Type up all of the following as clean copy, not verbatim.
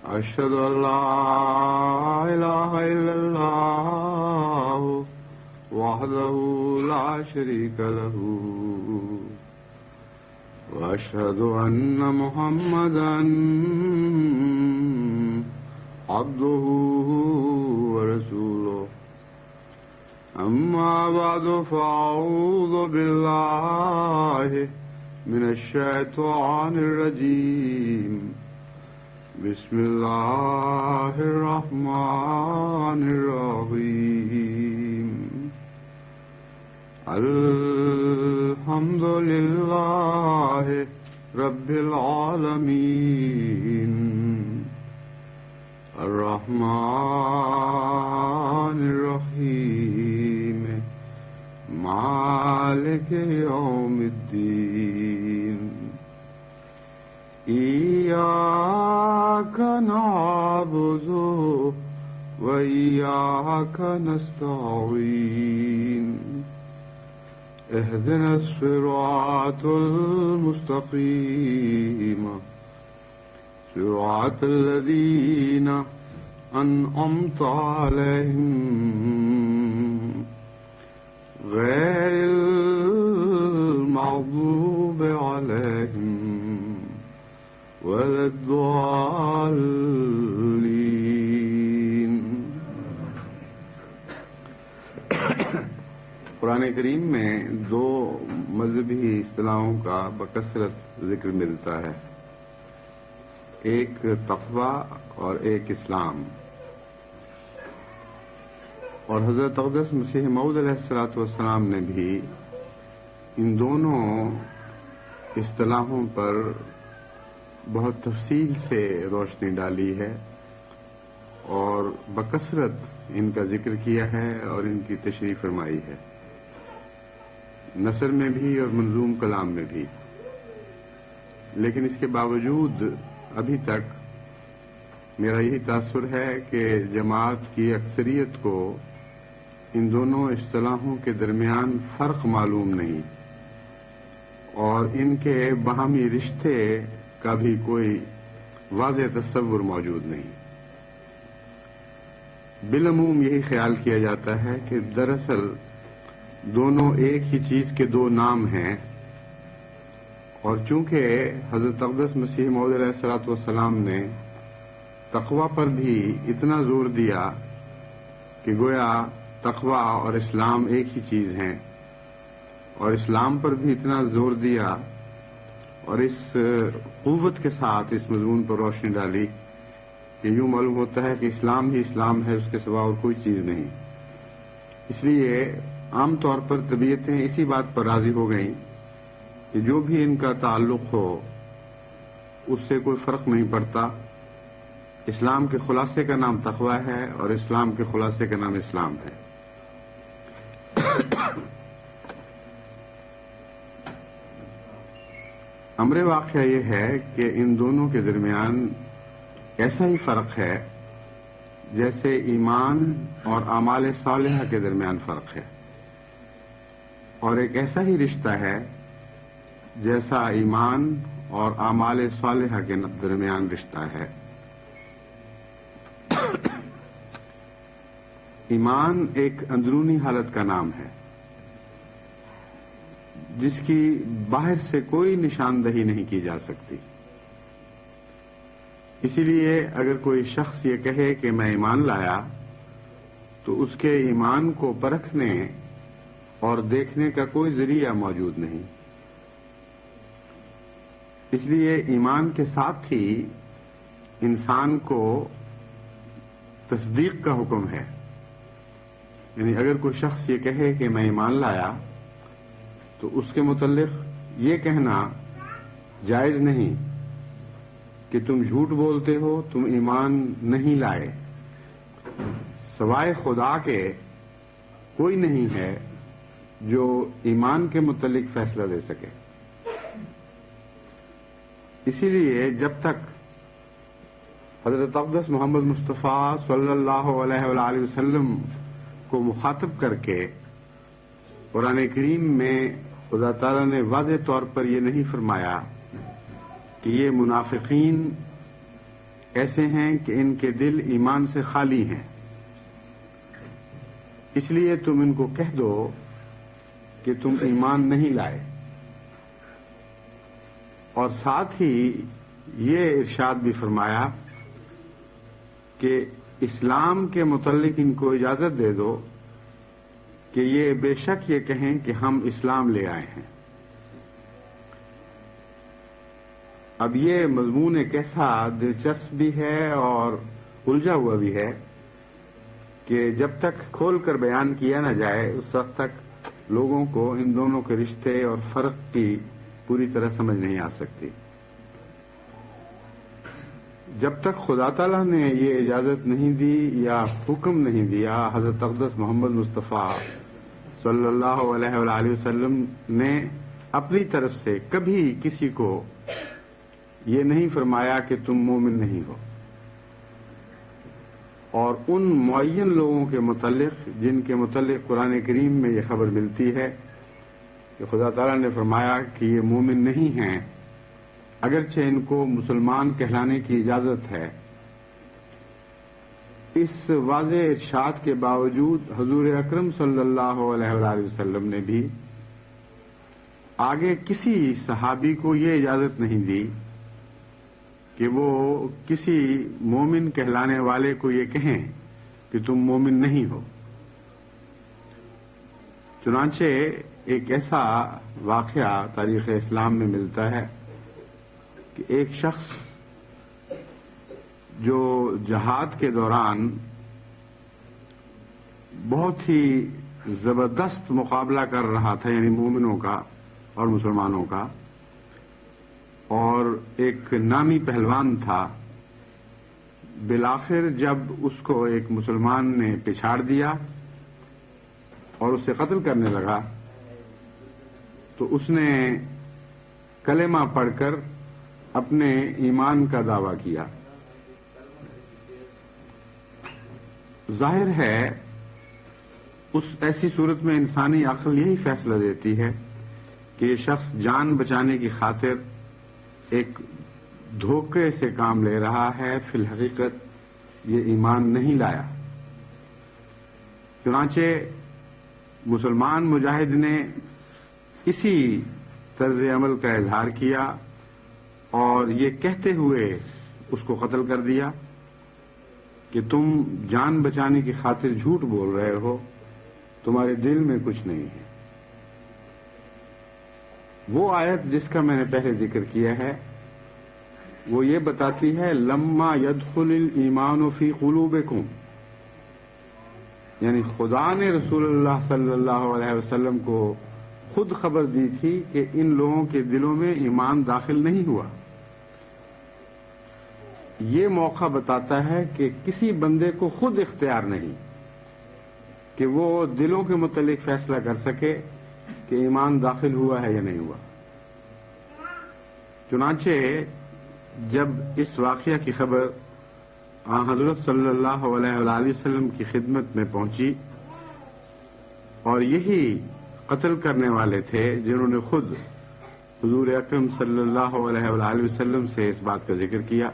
أشهد أن لا إله إلا الله وحده لا شريك له وأشهد أن محمدا عبده ورسوله أما بعد فأعوذ بالله من الشيطان الرجيم بسم الله الرحمن الرحيم الحمد لله رب العالمين الرحمن الرحيم مالك يوم الدين إياك نعبد وإياك نستعين اهدنا الصراط المستقيم صراط الذين أنعمت عليهم غير المغضوب عليهم ولا الضالين. قرآن کریم میں دو مذہبی اصطلاحوں کا بکثرت ذکر ملتا ہے، ایک تقوی اور ایک اسلام. اور حضرت اقدس مسیح موعود علیہ الصلوۃ والسلام نے بھی ان دونوں اصطلاحوں پر بہت تفصیل سے روشنی ڈالی ہے اور بکثرت ان کا ذکر کیا ہے اور ان کی تشریح فرمائی ہے، نثر میں بھی اور منظوم کلام میں بھی. لیکن اس کے باوجود ابھی تک میرا یہی تاثر ہے کہ جماعت کی اکثریت کو ان دونوں اصطلاحوں کے درمیان فرق معلوم نہیں اور ان کے باہمی رشتے کا بھی کوئی واضح تصور موجود نہیں. بالعموم یہی خیال کیا جاتا ہے کہ دراصل دونوں ایک ہی چیز کے دو نام ہیں، اور چونکہ حضرت اقدس مسیح موعود علیہ الصلوۃ والسلام نے تقوی پر بھی اتنا زور دیا کہ گویا تقوی اور اسلام ایک ہی چیز ہیں، اور اسلام پر بھی اتنا زور دیا اور اس قوت کے ساتھ اس مضمون پر روشنی ڈالی کہ یوں معلوم ہوتا ہے کہ اسلام ہی اسلام ہے، اس کے سوا اور کوئی چیز نہیں. اس لیے عام طور پر طبیعتیں اسی بات پر راضی ہو گئیں کہ جو بھی ان کا تعلق ہو اس سے کوئی فرق نہیں پڑتا. اسلام کے خلاصے کا نام تقوی ہے اور اسلام کے خلاصے کا نام اسلام ہے. امر واقعہ یہ ہے کہ ان دونوں کے درمیان ایسا ہی فرق ہے جیسے ایمان اور اعمال صالحہ کے درمیان فرق ہے، اور ایک ایسا ہی رشتہ ہے جیسا ایمان اور اعمال صالحہ کے درمیان رشتہ ہے. ایمان ایک اندرونی حالت کا نام ہے جس کی باہر سے کوئی نشاندہی نہیں کی جا سکتی. اسی لیے اگر کوئی شخص یہ کہے کہ میں ایمان لایا تو اس کے ایمان کو پرکھنے اور دیکھنے کا کوئی ذریعہ موجود نہیں. اس لیے ایمان کے ساتھ ہی انسان کو تصدیق کا حکم ہے. یعنی اگر کوئی شخص یہ کہے کہ میں ایمان لایا تو اس کے متعلق یہ کہنا جائز نہیں کہ تم جھوٹ بولتے ہو، تم ایمان نہیں لائے. سوائے خدا کے کوئی نہیں ہے جو ایمان کے متعلق فیصلہ دے سکے. اسی لیے جب تک حضرت اقدس محمد مصطفیٰ صلی اللہ علیہ وآلہ وسلم کو مخاطب کر کے قرآن کریم میں خدا تعالیٰ نے واضح طور پر یہ نہیں فرمایا کہ یہ منافقین ایسے ہیں کہ ان کے دل ایمان سے خالی ہیں، اس لیے تم ان کو کہہ دو کہ تم ایمان نہیں لائے، اور ساتھ ہی یہ ارشاد بھی فرمایا کہ اسلام کے متعلق ان کو اجازت دے دو کہ یہ بے شک یہ کہیں کہ ہم اسلام لے آئے ہیں۔ اب یہ مضمون ایک ایسا دلچسپ بھی ہے اور الجھا ہوا بھی ہے کہ جب تک کھول کر بیان کیا نہ جائے اس وقت تک لوگوں کو ان دونوں کے رشتے اور فرق کی پوری طرح سمجھ نہیں آ سکتی۔ جب تک خدا تعالیٰ نے یہ اجازت نہیں دی یا حکم نہیں دیا، حضرت اقدس محمد مصطفیٰ صلی اللہ علیہ وآلہ وسلم نے اپنی طرف سے کبھی کسی کو یہ نہیں فرمایا کہ تم مومن نہیں ہو، اور ان معین لوگوں کے متعلق جن کے متعلق قرآن کریم میں یہ خبر ملتی ہے کہ خدا تعالیٰ نے فرمایا کہ یہ مومن نہیں ہیں، اگرچہ ان کو مسلمان کہلانے کی اجازت ہے، اس واضح ارشاد کے باوجود حضور اکرم صلی اللہ علیہ وآلہ وسلم نے بھی آگے کسی صحابی کو یہ اجازت نہیں دی کہ وہ کسی مومن کہلانے والے کو یہ کہیں کہ تم مومن نہیں ہو۔ چنانچہ ایک ایسا واقعہ تاریخ اسلام میں ملتا ہے کہ ایک شخص جو جہاد کے دوران بہت ہی زبردست مقابلہ کر رہا تھا، یعنی مومنوں کا اور مسلمانوں کا، اور ایک نامی پہلوان تھا، بالآخر جب اس کو ایک مسلمان نے پچھاڑ دیا اور اسے قتل کرنے لگا تو اس نے کلمہ پڑھ کر اپنے ایمان کا دعویٰ کیا۔ ظاہر ہے اس ایسی صورت میں انسانی عقل یہی فیصلہ دیتی ہے کہ یہ شخص جان بچانے کی خاطر ایک دھوکے سے کام لے رہا ہے، فی الحقیقت یہ ایمان نہیں لایا۔ چنانچہ مسلمان مجاہد نے اسی طرز عمل کا اظہار کیا اور یہ کہتے ہوئے اس کو قتل کر دیا کہ تم جان بچانے کی خاطر جھوٹ بول رہے ہو، تمہارے دل میں کچھ نہیں ہے۔ وہ آیت جس کا میں نے پہلے ذکر کیا ہے وہ یہ بتاتی ہے لما يدخل الایمان فی قلوبکم، یعنی خدا نے رسول اللہ صلی اللہ علیہ وسلم کو خود خبر دی تھی کہ ان لوگوں کے دلوں میں ایمان داخل نہیں ہوا۔ یہ موقع بتاتا ہے کہ کسی بندے کو خود اختیار نہیں کہ وہ دلوں کے متعلق فیصلہ کر سکے کہ ایمان داخل ہوا ہے یا نہیں ہوا۔ چنانچہ جب اس واقعہ کی خبر حضرت صلی اللہ علیہ وآلہ وسلم کی خدمت میں پہنچی، اور یہی قتل کرنے والے تھے جنہوں نے خود حضور اکرم صلی اللہ علیہ وآلہ وسلم سے اس بات کا ذکر کیا،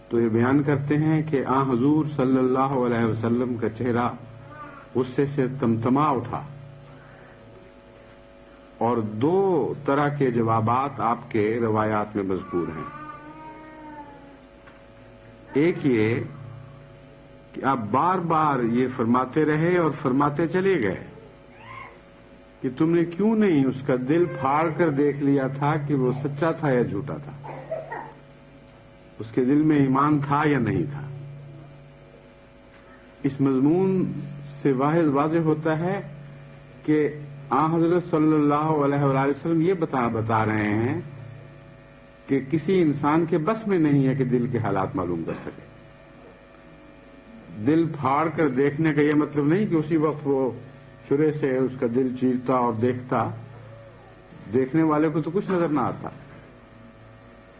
تو یہ بیان کرتے ہیں کہ حضور صلی اللہ علیہ وسلم کا چہرہ غصے سے تمتما اٹھا، اور دو طرح کے جوابات آپ کے روایات میں مذکور ہیں۔ ایک یہ کہ آپ بار بار یہ فرماتے رہے اور فرماتے چلے گئے کہ تم نے کیوں نہیں اس کا دل پھاڑ کر دیکھ لیا تھا کہ وہ سچا تھا یا جھوٹا تھا، اس کے دل میں ایمان تھا یا نہیں تھا۔ اس مضمون سے واضح ہوتا ہے کہ حضرت صلی اللہ علیہ وآلہ وسلم یہ بتا رہے ہیں کہ کسی انسان کے بس میں نہیں ہے کہ دل کے حالات معلوم کر سکے۔ دل پھاڑ کر دیکھنے کا یہ مطلب نہیں کہ اسی وقت وہ چھرے سے اس کا دل چیرتا اور دیکھتا، دیکھنے والے کو تو کچھ نظر نہ آتا۔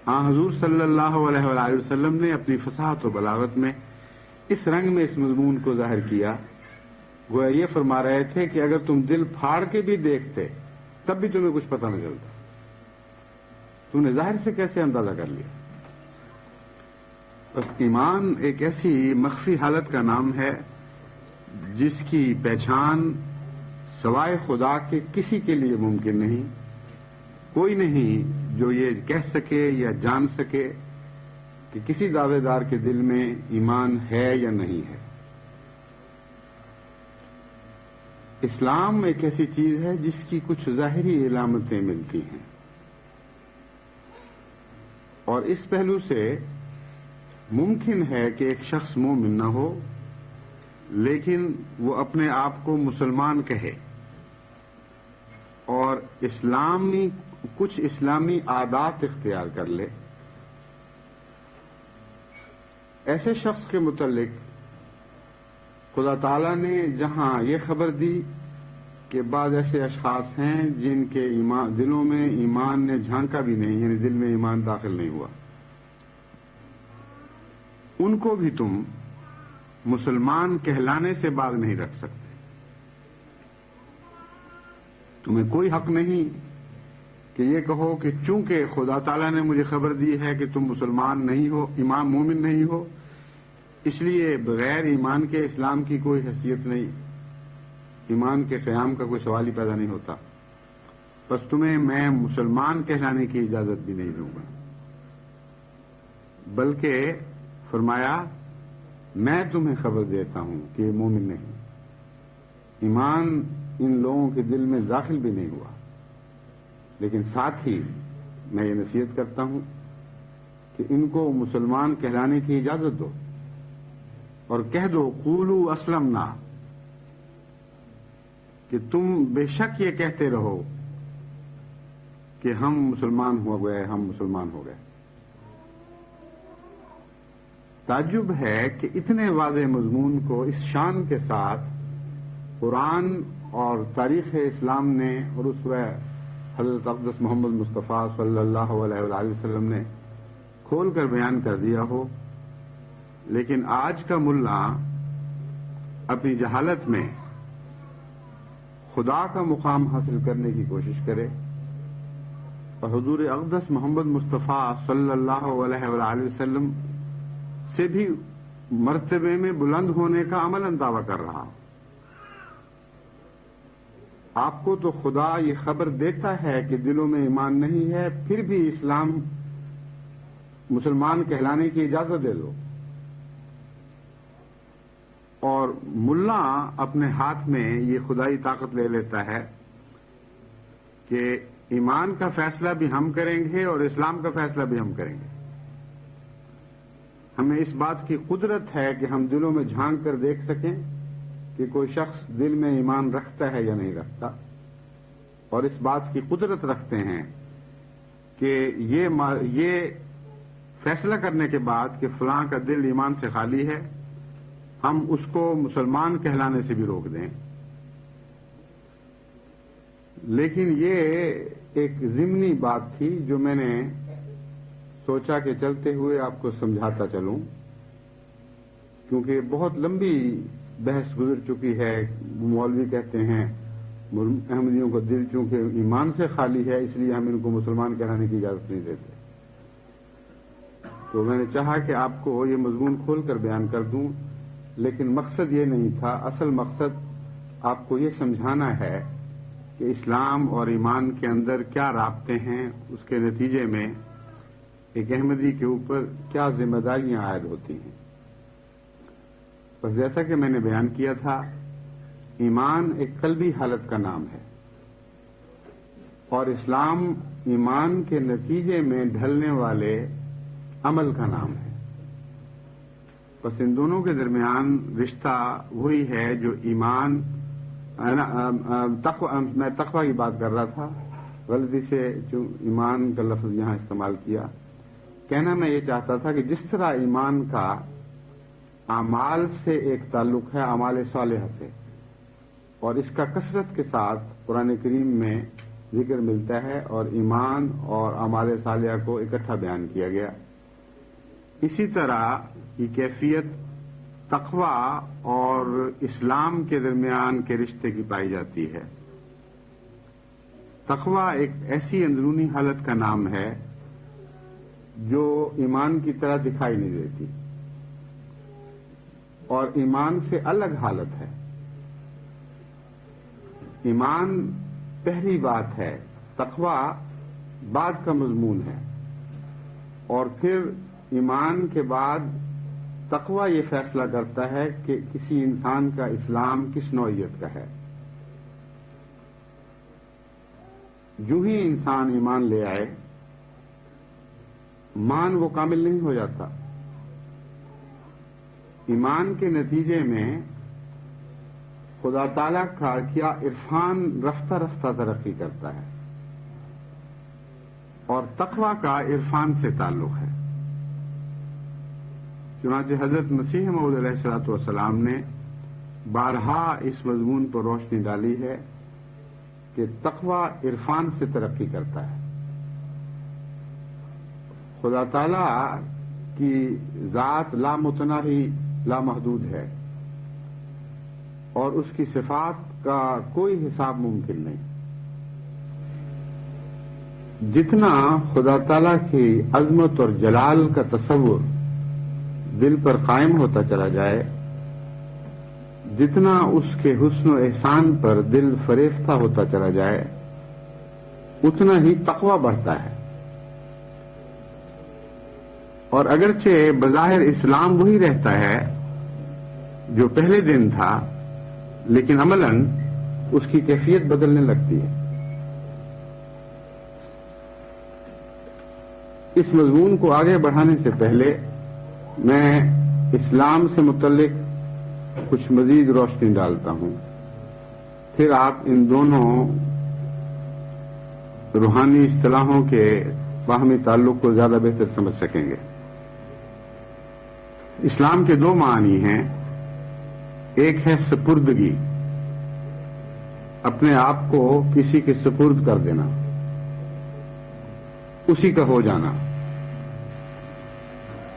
حضور صلی اللہ علیہ وآلہ وسلم نے اپنی فصاحت و بلاغت میں اس رنگ میں اس مضمون کو ظاہر کیا، گویا یہ فرما رہے تھے کہ اگر تم دل پھاڑ کے بھی دیکھتے تب بھی تمہیں کچھ پتہ نہ چلتا، تم نے ظاہر سے کیسے اندازہ کر لیا۔ بس ایمان ایک ایسی مخفی حالت کا نام ہے جس کی پہچان سوائے خدا کے کسی کے لیے ممکن نہیں. کوئی نہیں جو یہ کہہ سکے یا جان سکے کہ کسی دعوے دار کے دل میں ایمان ہے یا نہیں ہے. اسلام ایک ایسی چیز ہے جس کی کچھ ظاہری علامتیں ملتی ہیں، اور اس پہلو سے ممکن ہے کہ ایک شخص مومن نہ ہو لیکن وہ اپنے آپ کو مسلمان کہے اور کچھ اسلامی عادات اختیار کر لے. ایسے شخص کے متعلق خدا تعالیٰ نے جہاں یہ خبر دی کہ بعض ایسے اشخاص ہیں جن کے دلوں میں ایمان نے جھانکا بھی نہیں، یعنی دل میں ایمان داخل نہیں ہوا، ان کو بھی تم مسلمان کہلانے سے باز نہیں رکھ سکتے. تمہیں کوئی حق نہیں کہ یہ کہو کہ چونکہ خدا تعالیٰ نے مجھے خبر دی ہے کہ تم مسلمان نہیں ہو، ایمان مومن نہیں ہو، اس لیے بغیر ایمان کے اسلام کی کوئی حیثیت نہیں، ایمان کے قیام کا کوئی سوال ہی پیدا نہیں ہوتا. بس تمہیں میں مسلمان کہلانے کی اجازت بھی نہیں دوں گا، بلکہ فرمایا میں تمہیں خبر دیتا ہوں کہ یہ مومن نہیں. ایمان ان لوگوں کے دل میں داخل بھی نہیں ہوا، لیکن ساتھ ہی میں یہ نصیحت کرتا ہوں کہ ان کو مسلمان کہلانے کی اجازت دو اور کہہ دو قولوا اسلمنا، کہ تم بے شک یہ کہتے رہو کہ ہم مسلمان ہو گئے، ہم مسلمان ہو گئے. تعجب ہے کہ اتنے واضح مضمون کو اس شان کے ساتھ قرآن اور تاریخ اسلام نے اور اسوہ حضرت اقدس محمد مصطفیٰ صلی اللہ علیہ وآلہ وسلم نے کھول کر بیان کر دیا ہو، لیکن آج کا ملا اپنی جہالت میں خدا کا مقام حاصل کرنے کی کوشش کرے اور حضور اقدس محمد مصطفیٰ صلی اللہ علیہ وآلہ وسلم سے بھی مرتبے میں بلند ہونے کا عملاً دعویٰ کر رہا. آپ کو تو خدا یہ خبر دیتا ہے کہ دلوں میں ایمان نہیں ہے، پھر بھی اسلام مسلمان کہلانے کی اجازت دے دو، اور ملا اپنے ہاتھ میں یہ خدائی طاقت لے لیتا ہے کہ ایمان کا فیصلہ بھی ہم کریں گے اور اسلام کا فیصلہ بھی ہم کریں گے. ہمیں اس بات کی قدرت ہے کہ ہم دلوں میں جھانک کر دیکھ سکیں کہ کوئی شخص دل میں ایمان رکھتا ہے یا نہیں رکھتا، اور اس بات کی قدرت رکھتے ہیں کہ یہ فیصلہ کرنے کے بعد کہ فلاں کا دل ایمان سے خالی ہے، ہم اس کو مسلمان کہلانے سے بھی روک دیں. لیکن یہ ایک ضمنی بات تھی جو میں نے سوچا کہ چلتے ہوئے آپ کو سمجھاتا چلوں، کیونکہ بہت لمبی بحث گزر چکی ہے. مولوی کہتے ہیں احمدیوں کو دل چونکہ ایمان سے خالی ہے اس لیے ہم ان کو مسلمان کہلانے کی اجازت نہیں دیتے. تو میں نے چاہا کہ آپ کو یہ مضمون کھول کر بیان کر دوں، لیکن مقصد یہ نہیں تھا. اصل مقصد آپ کو یہ سمجھانا ہے کہ اسلام اور ایمان کے اندر کیا رابطے ہیں، اس کے نتیجے میں ایک احمدی کے اوپر کیا ذمہ داریاں عائد ہوتی ہیں. بس جیسا کہ میں نے بیان کیا تھا، ایمان ایک قلبی حالت کا نام ہے اور اسلام ایمان کے نتیجے میں ڈھلنے والے عمل کا نام ہے. بس ان دونوں کے درمیان رشتہ وہی ہے جو ایمان میں تقوی کی بات کر رہا تھا، غلطی سے جو ایمان کا لفظ یہاں استعمال کیا. کہنا میں یہ چاہتا تھا کہ جس طرح ایمان کا اعمال سے ایک تعلق ہے، اعمال صالحہ سے، اور اس کا کثرت کے ساتھ قرآن کریم میں ذکر ملتا ہے اور ایمان اور اعمال صالحہ کو اکٹھا بیان کیا گیا، اسی طرح یہ کیفیت تقوی اور اسلام کے درمیان کے رشتے کی پائی جاتی ہے. تقوی ایک ایسی اندرونی حالت کا نام ہے جو ایمان کی طرح دکھائی نہیں دیتی. اور ایمان سے الگ حالت ہے. ایمان پہلی بات ہے، تقویٰ بعد کا مضمون ہے، اور پھر ایمان کے بعد تقویٰ یہ فیصلہ کرتا ہے کہ کسی انسان کا اسلام کس نوعیت کا ہے. جو ہی انسان ایمان لے آئے، مان وہ کامل نہیں ہو جاتا. ایمان کے نتیجے میں خدا تعالی کا کیا عرفان رفتہ رفتہ ترقی کرتا ہے، اور تقویٰ کا عرفان سے تعلق ہے. چنانچہ حضرت مسیح موعود علیہ الصلوۃ والسلام نے بارہا اس مضمون پر روشنی ڈالی ہے کہ تقویٰ عرفان سے ترقی کرتا ہے. خدا تعالی کی ذات لامتناہی لامحدود ہے، اور اس کی صفات کا کوئی حساب ممکن نہیں. جتنا خدا تعالی کی عظمت اور جلال کا تصور دل پر قائم ہوتا چلا جائے، جتنا اس کے حسن و احسان پر دل فریفتہ ہوتا چلا جائے، اتنا ہی تقویٰ بڑھتا ہے. اور اگرچہ بظاہر اسلام وہی رہتا ہے جو پہلے دن تھا، لیکن عملاً اس کی کیفیت بدلنے لگتی ہے. اس مضمون کو آگے بڑھانے سے پہلے میں اسلام سے متعلق کچھ مزید روشنی ڈالتا ہوں، پھر آپ ان دونوں روحانی اصطلاحوں کے باہمی تعلق کو زیادہ بہتر سمجھ سکیں گے. اسلام کے دو معنی ہیں. ایک ہے سپردگی، اپنے آپ کو کسی کے سپرد کر دینا، اسی کا ہو جانا.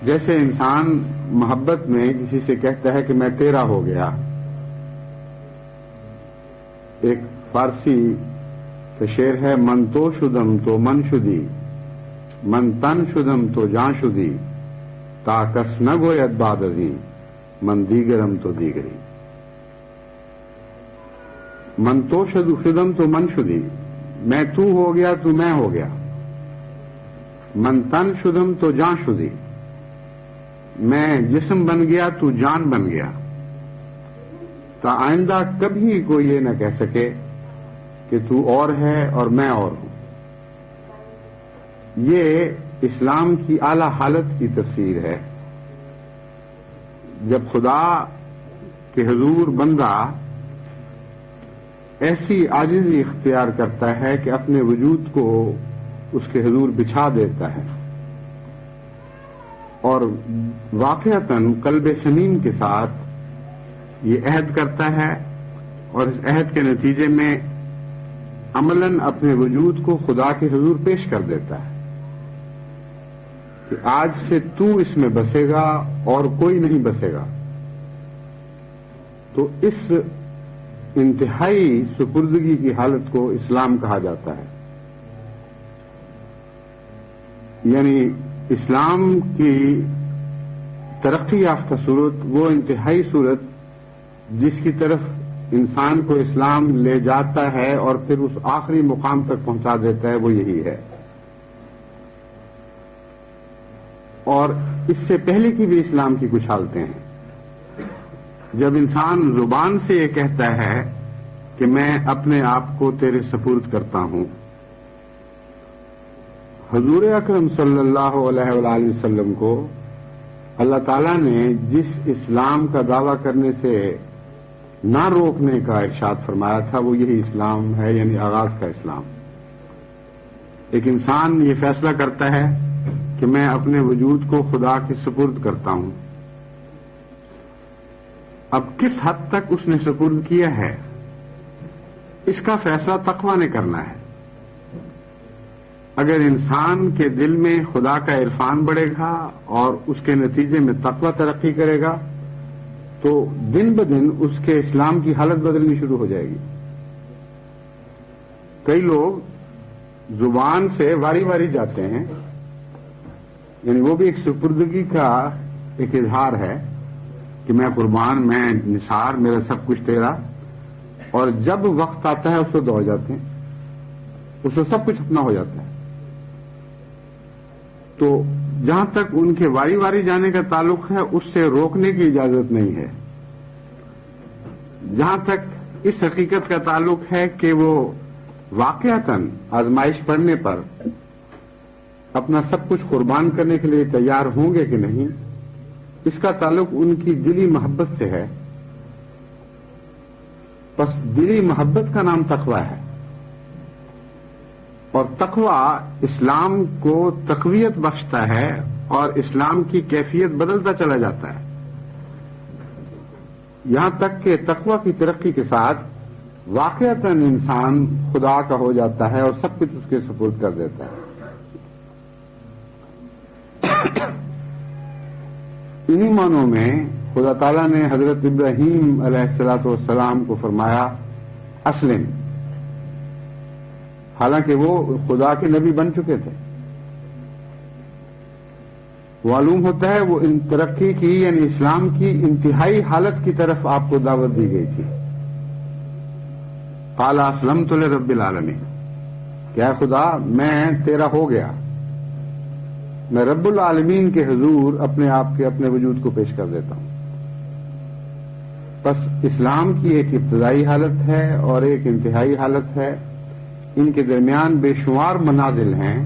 جیسے انسان محبت میں کسی سے کہتا ہے کہ میں تیرا ہو گیا. ایک فارسی کا شعر ہے، من تو شدم تو من شدی، من تن شدم تو جان شدی، تا کس نہ گوید بعد ازیں، من دیگرم تو دیگری. من تو شدم تو من شدی، میں تو ہو گیا تو میں ہو گیا. من تن شدم تو جان شدی، میں جسم بن گیا تو جان بن گیا. تا آئندہ کبھی کوئی یہ نہ کہہ سکے کہ تو اور ہے اور میں اور ہوں. یہ اسلام کی اعلی حالت کی تفسیر ہے. جب خدا کے حضور بندہ ایسی عاجزی اختیار کرتا ہے کہ اپنے وجود کو اس کے حضور بچھا دیتا ہے، اور واقعتاً قلب سلیم کے ساتھ یہ عہد کرتا ہے، اور اس عہد کے نتیجے میں عملاً اپنے وجود کو خدا کے حضور پیش کر دیتا ہے کہ آج سے تو اس میں بسے گا اور کوئی نہیں بسے گا. تو اس انتہائی سپردگی کی حالت کو اسلام کہا جاتا ہے. یعنی اسلام کی ترقی یافتہ صورت وہ انتہائی صورت جس کی طرف انسان کو اسلام لے جاتا ہے اور پھر اس آخری مقام تک پہنچا دیتا ہے، وہ یہی ہے. اور اس سے پہلے کی بھی اسلام کی کچھ حالتیں ہیں. جب انسان زبان سے یہ کہتا ہے کہ میں اپنے آپ کو تیرے سپرد کرتا ہوں. حضور اکرم صلی اللہ علیہ وآلہ وسلم کو اللہ تعالیٰ نے جس اسلام کا دعویٰ کرنے سے نہ روکنے کا ارشاد فرمایا تھا، وہ یہی اسلام ہے، یعنی آغاز کا اسلام. ایک انسان یہ فیصلہ کرتا ہے کہ میں اپنے وجود کو خدا کے سپرد کرتا ہوں. اب کس حد تک اس نے سپرد کیا ہے، اس کا فیصلہ تقویٰ نے کرنا ہے. اگر انسان کے دل میں خدا کا عرفان بڑھے گا اور اس کے نتیجے میں تقویٰ ترقی کرے گا تو دن بدن اس کے اسلام کی حالت بدلنی شروع ہو جائے گی. کئی لوگ زبان سے واری واری جاتے ہیں، یعنی وہ بھی ایک سپردگی کا ایک اظہار ہے کہ میں قربان، میں نثار، میرا سب کچھ تیرا، اور جب وقت آتا ہے اس کو دوڑ جاتے ہیں، اس کو سب کچھ اپنا ہو جاتا ہے. تو جہاں تک ان کے واری واری جانے کا تعلق ہے اس سے روکنے کی اجازت نہیں ہے. جہاں تک اس حقیقت کا تعلق ہے کہ وہ واقعتاً آزمائش پڑنے پر اپنا سب کچھ قربان کرنے کے لیے تیار ہوں گے کہ نہیں، اس کا تعلق ان کی دلی محبت سے ہے. بس دلی محبت کا نام تقویٰ ہے، اور تقویٰ اسلام کو تقویت بخشتا ہے اور اسلام کی کیفیت بدلتا چلا جاتا ہے، یہاں تک کہ تقویٰ کی ترقی کے ساتھ واقعتاً انسان خدا کا ہو جاتا ہے اور سب کچھ اس کے سپرد کر دیتا ہے. انہی معنوں میں خدا تعالیٰ نے حضرت ابراہیم علیہ السلام کو فرمایا اسلم، حالانکہ وہ خدا کے نبی بن چکے تھے. معلوم ہوتا ہے وہ ان ترقی کی یعنی اسلام کی انتہائی حالت کی طرف آپ کو دعوت دی گئی تھی. قال اسلمت لرب العالمین، کیا خدا میں تیرا ہو گیا، میں رب العالمین کے حضور اپنے آپ کے اپنے وجود کو پیش کر دیتا ہوں. بس اسلام کی ایک ابتدائی حالت ہے اور ایک انتہائی حالت ہے، ان کے درمیان بے شمار منازل ہیں،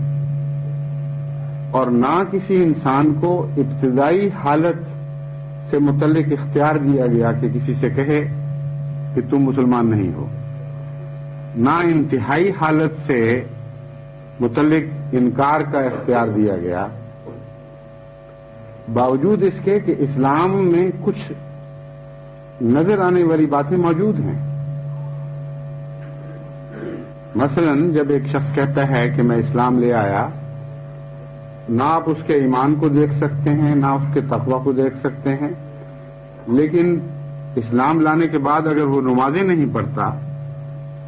اور نہ کسی انسان کو ابتدائی حالت سے متعلق اختیار دیا گیا کہ کسی سے کہے کہ تم مسلمان نہیں ہو، نہ انتہائی حالت سے متعلق انکار کا اختیار دیا گیا، باوجود اس کے کہ اسلام میں کچھ نظر آنے والی باتیں موجود ہیں. مثلا جب ایک شخص کہتا ہے کہ میں اسلام لے آیا، نہ آپ اس کے ایمان کو دیکھ سکتے ہیں نہ اس کے تقویٰ کو دیکھ سکتے ہیں، لیکن اسلام لانے کے بعد اگر وہ نمازیں نہیں پڑھتا،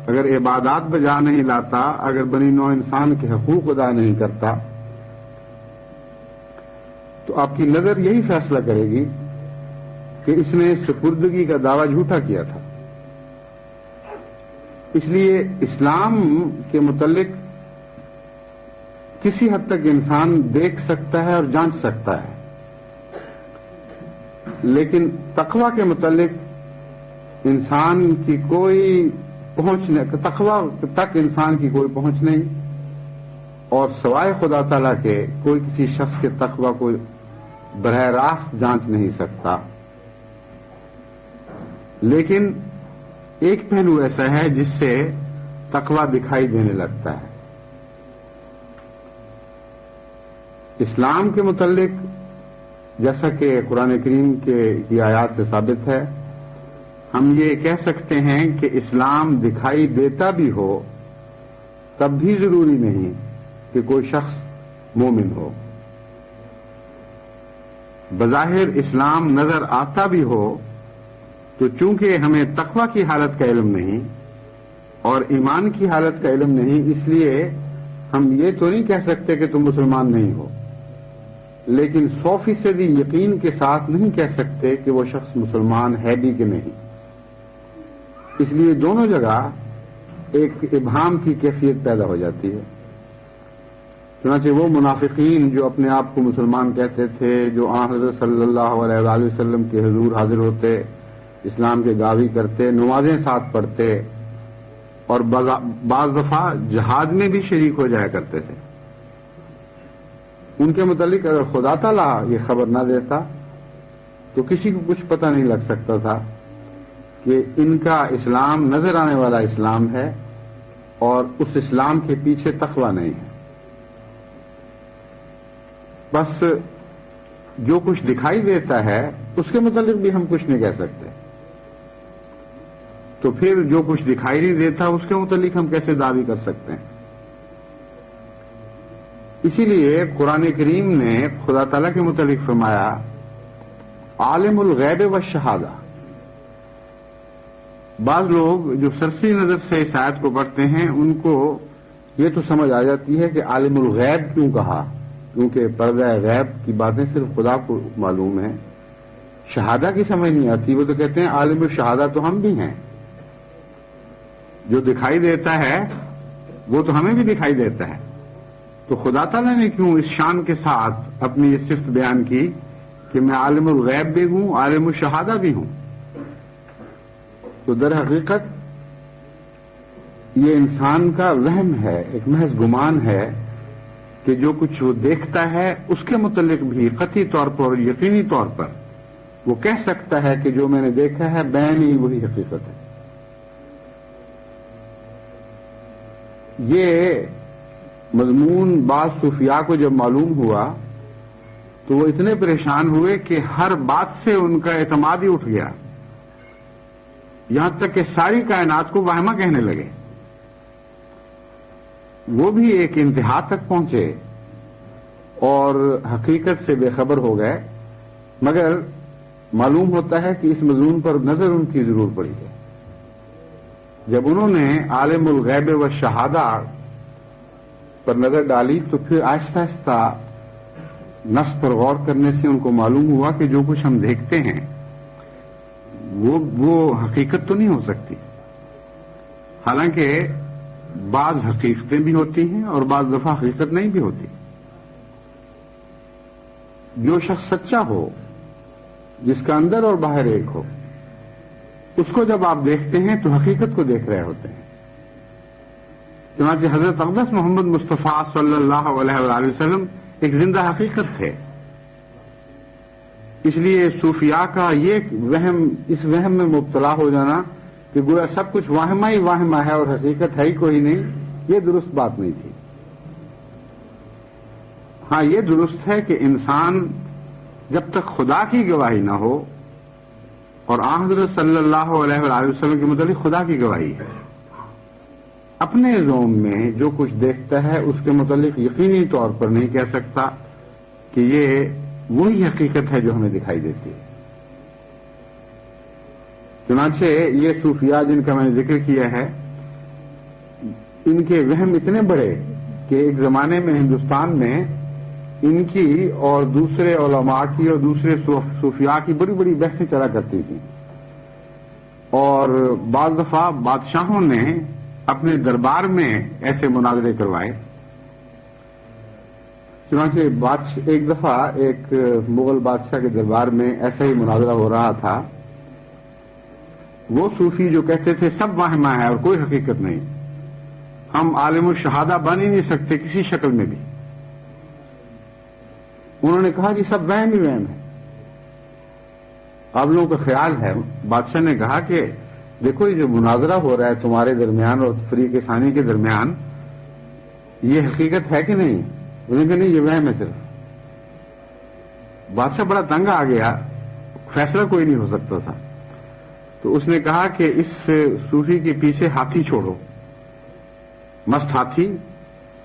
اگر عبادات بجا نہیں لاتا، اگر بنی نوع انسان کے حقوق ادا نہیں کرتا، تو آپ کی نظر یہی فیصلہ کرے گی کہ اس نے سپردگی کا دعویٰ جھوٹا کیا تھا. اس لیے اسلام کے متعلق کسی حد تک انسان دیکھ سکتا ہے اور جانچ سکتا ہے، لیکن تقویٰ کے متعلق انسان کی کوئی تقویٰ تک انسان کی کوئی پہنچ نہیں، اور سوائے خدا تعالیٰ کے کوئی کسی شخص کے تقویٰ کو براہ راست جانچ نہیں سکتا. لیکن ایک پہلو ایسا ہے جس سے تقویٰ دکھائی دینے لگتا ہے. اسلام کے متعلق جیسا کہ قرآن کریم کی آیات سے ثابت ہے، ہم یہ کہہ سکتے ہیں کہ اسلام دکھائی دیتا بھی ہو تب بھی ضروری نہیں کہ کوئی شخص مومن ہو. بظاہر اسلام نظر آتا بھی ہو تو چونکہ ہمیں تقویٰ کی حالت کا علم نہیں اور ایمان کی حالت کا علم نہیں، اس لیے ہم یہ تو نہیں کہہ سکتے کہ تم مسلمان نہیں ہو، لیکن 100% یقین کے ساتھ نہیں کہہ سکتے کہ وہ شخص مسلمان ہے بھی کہ نہیں. اس لیے دونوں جگہ ایک ابہام کی کیفیت پیدا ہو جاتی ہے. چنانچہ وہ منافقین جو اپنے آپ کو مسلمان کہتے تھے، جو حضرت صلی اللہ علیہ وآلہ وسلم کے حضور حاضر ہوتے، اسلام کے دعوی کرتے، نمازیں ساتھ پڑھتے اور بعض دفعہ جہاد میں بھی شریک ہو جایا کرتے تھے، ان کے متعلق اگر خدا تعالیٰ یہ خبر نہ دیتا تو کسی کو کچھ پتہ نہیں لگ سکتا تھا کہ ان کا اسلام نظر آنے والا اسلام ہے اور اس اسلام کے پیچھے تقویٰ نہیں ہے. بس جو کچھ دکھائی دیتا ہے اس کے متعلق بھی ہم کچھ نہیں کہہ سکتے، تو پھر جو کچھ دکھائی نہیں دیتا اس کے متعلق ہم کیسے دعوی کر سکتے ہیں؟ اسی لیے قرآن کریم نے خدا تعالیٰ کے متعلق فرمایا عالم الغیب والشہادہ. بعض لوگ جو سرسری نظر سے اس آیت کو پڑھتے ہیں ان کو یہ تو سمجھ آ جاتی ہے کہ عالم الغیب کیوں کہا، کیونکہ پردہ غیب کی باتیں صرف خدا کو معلوم ہیں، شہادہ کی سمجھ نہیں آتی. وہ تو کہتے ہیں عالم الشہادہ تو ہم بھی ہیں، جو دکھائی دیتا ہے وہ تو ہمیں بھی دکھائی دیتا ہے. تو خدا تعالیٰ نے کیوں اس شان کے ساتھ اپنی یہ صفت بیان کی کہ میں عالم الغیب بھی ہوں، عالم الشہادہ بھی ہوں؟ تو در حقیقت یہ انسان کا وہم ہے، ایک محض گمان ہے کہ جو کچھ وہ دیکھتا ہے اس کے متعلق بھی قطعی طور پر اور یقینی طور پر وہ کہہ سکتا ہے کہ جو میں نے دیکھا ہے بین ہی وہی حقیقت ہے. یہ مضمون بعض صوفیاء کو جب معلوم ہوا تو وہ اتنے پریشان ہوئے کہ ہر بات سے ان کا اعتماد ہی اٹھ گیا، یہاں تک کہ ساری کائنات کو وہمہ کہنے لگے. وہ بھی ایک انتہا تک پہنچے اور حقیقت سے بے خبر ہو گئے، مگر معلوم ہوتا ہے کہ اس مضمون پر نظر ان کی ضرور پڑی ہے. جب انہوں نے عالم الغیب و شہادہ پر نظر ڈالی تو پھر آہستہ آہستہ نفس پر غور کرنے سے ان کو معلوم ہوا کہ جو کچھ ہم دیکھتے ہیں وہ حقیقت تو نہیں ہو سکتی. حالانکہ بعض حقیقتیں بھی ہوتی ہیں اور بعض دفعہ حقیقت نہیں بھی ہوتی. جو شخص سچا ہو، جس کا اندر اور باہر ایک ہو، اس کو جب آپ دیکھتے ہیں تو حقیقت کو دیکھ رہے ہوتے ہیں. چنانچہ حضرت اقدس محمد مصطفیٰ صلی اللہ علیہ وآلہ وسلم ایک زندہ حقیقت تھے. اس لیے صوفیاء کا یہ وہم، اس وہم میں مبتلا ہو جانا کہ گویا سب کچھ واہمہ ہی واہمہ ہے اور حقیقت ہے ہی کوئی نہیں، یہ درست بات نہیں تھی. ہاں یہ درست ہے کہ انسان جب تک خدا کی گواہی نہ ہو، اور حضرت صلی اللہ علیہ وآلہ وسلم کے متعلق خدا کی گواہی ہے، اپنے ذوم میں جو کچھ دیکھتا ہے اس کے متعلق یقینی طور پر نہیں کہہ سکتا کہ یہ وہی حقیقت ہے جو ہمیں دکھائی دیتی ہے. چنانچہ یہ صوفیاء جن کا میں نے ذکر کیا ہے، ان کے وہم اتنے بڑے کہ ایک زمانے میں ہندوستان میں ان کی اور دوسرے علماء کی اور دوسرے صوفیاء کی بڑی بڑی بحثیں چلا کرتی تھیں. اور بعض دفعہ بادشاہوں نے اپنے دربار میں ایسے مناظرے کروائے. چنانچہ ایک دفعہ ایک مغل بادشاہ کے دربار میں ایسا ہی مناظرہ ہو رہا تھا. وہ صوفی جو کہتے تھے سب واہمہ ہے اور کوئی حقیقت نہیں، ہم عالم الشہادہ بن ہی نہیں سکتے کسی شکل میں بھی، انہوں نے کہا کہ سب وہم ہی وہم ہے. آپ لوگوں کا خیال ہے، بادشاہ نے کہا کہ دیکھو یہ جو مناظرہ ہو رہا ہے تمہارے درمیان اور فریق ثانی کے درمیان، یہ حقیقت ہے کہ نہیں؟ انہوں نے کہا نہیں، یہ وہم ہے صرف. بادشاہ بڑا تنگ آ گیا، فیصلہ کوئی نہیں ہو سکتا تھا. تو اس نے کہا کہ اس صوفی کے پیچھے ہاتھی چھوڑو، مست ہاتھی،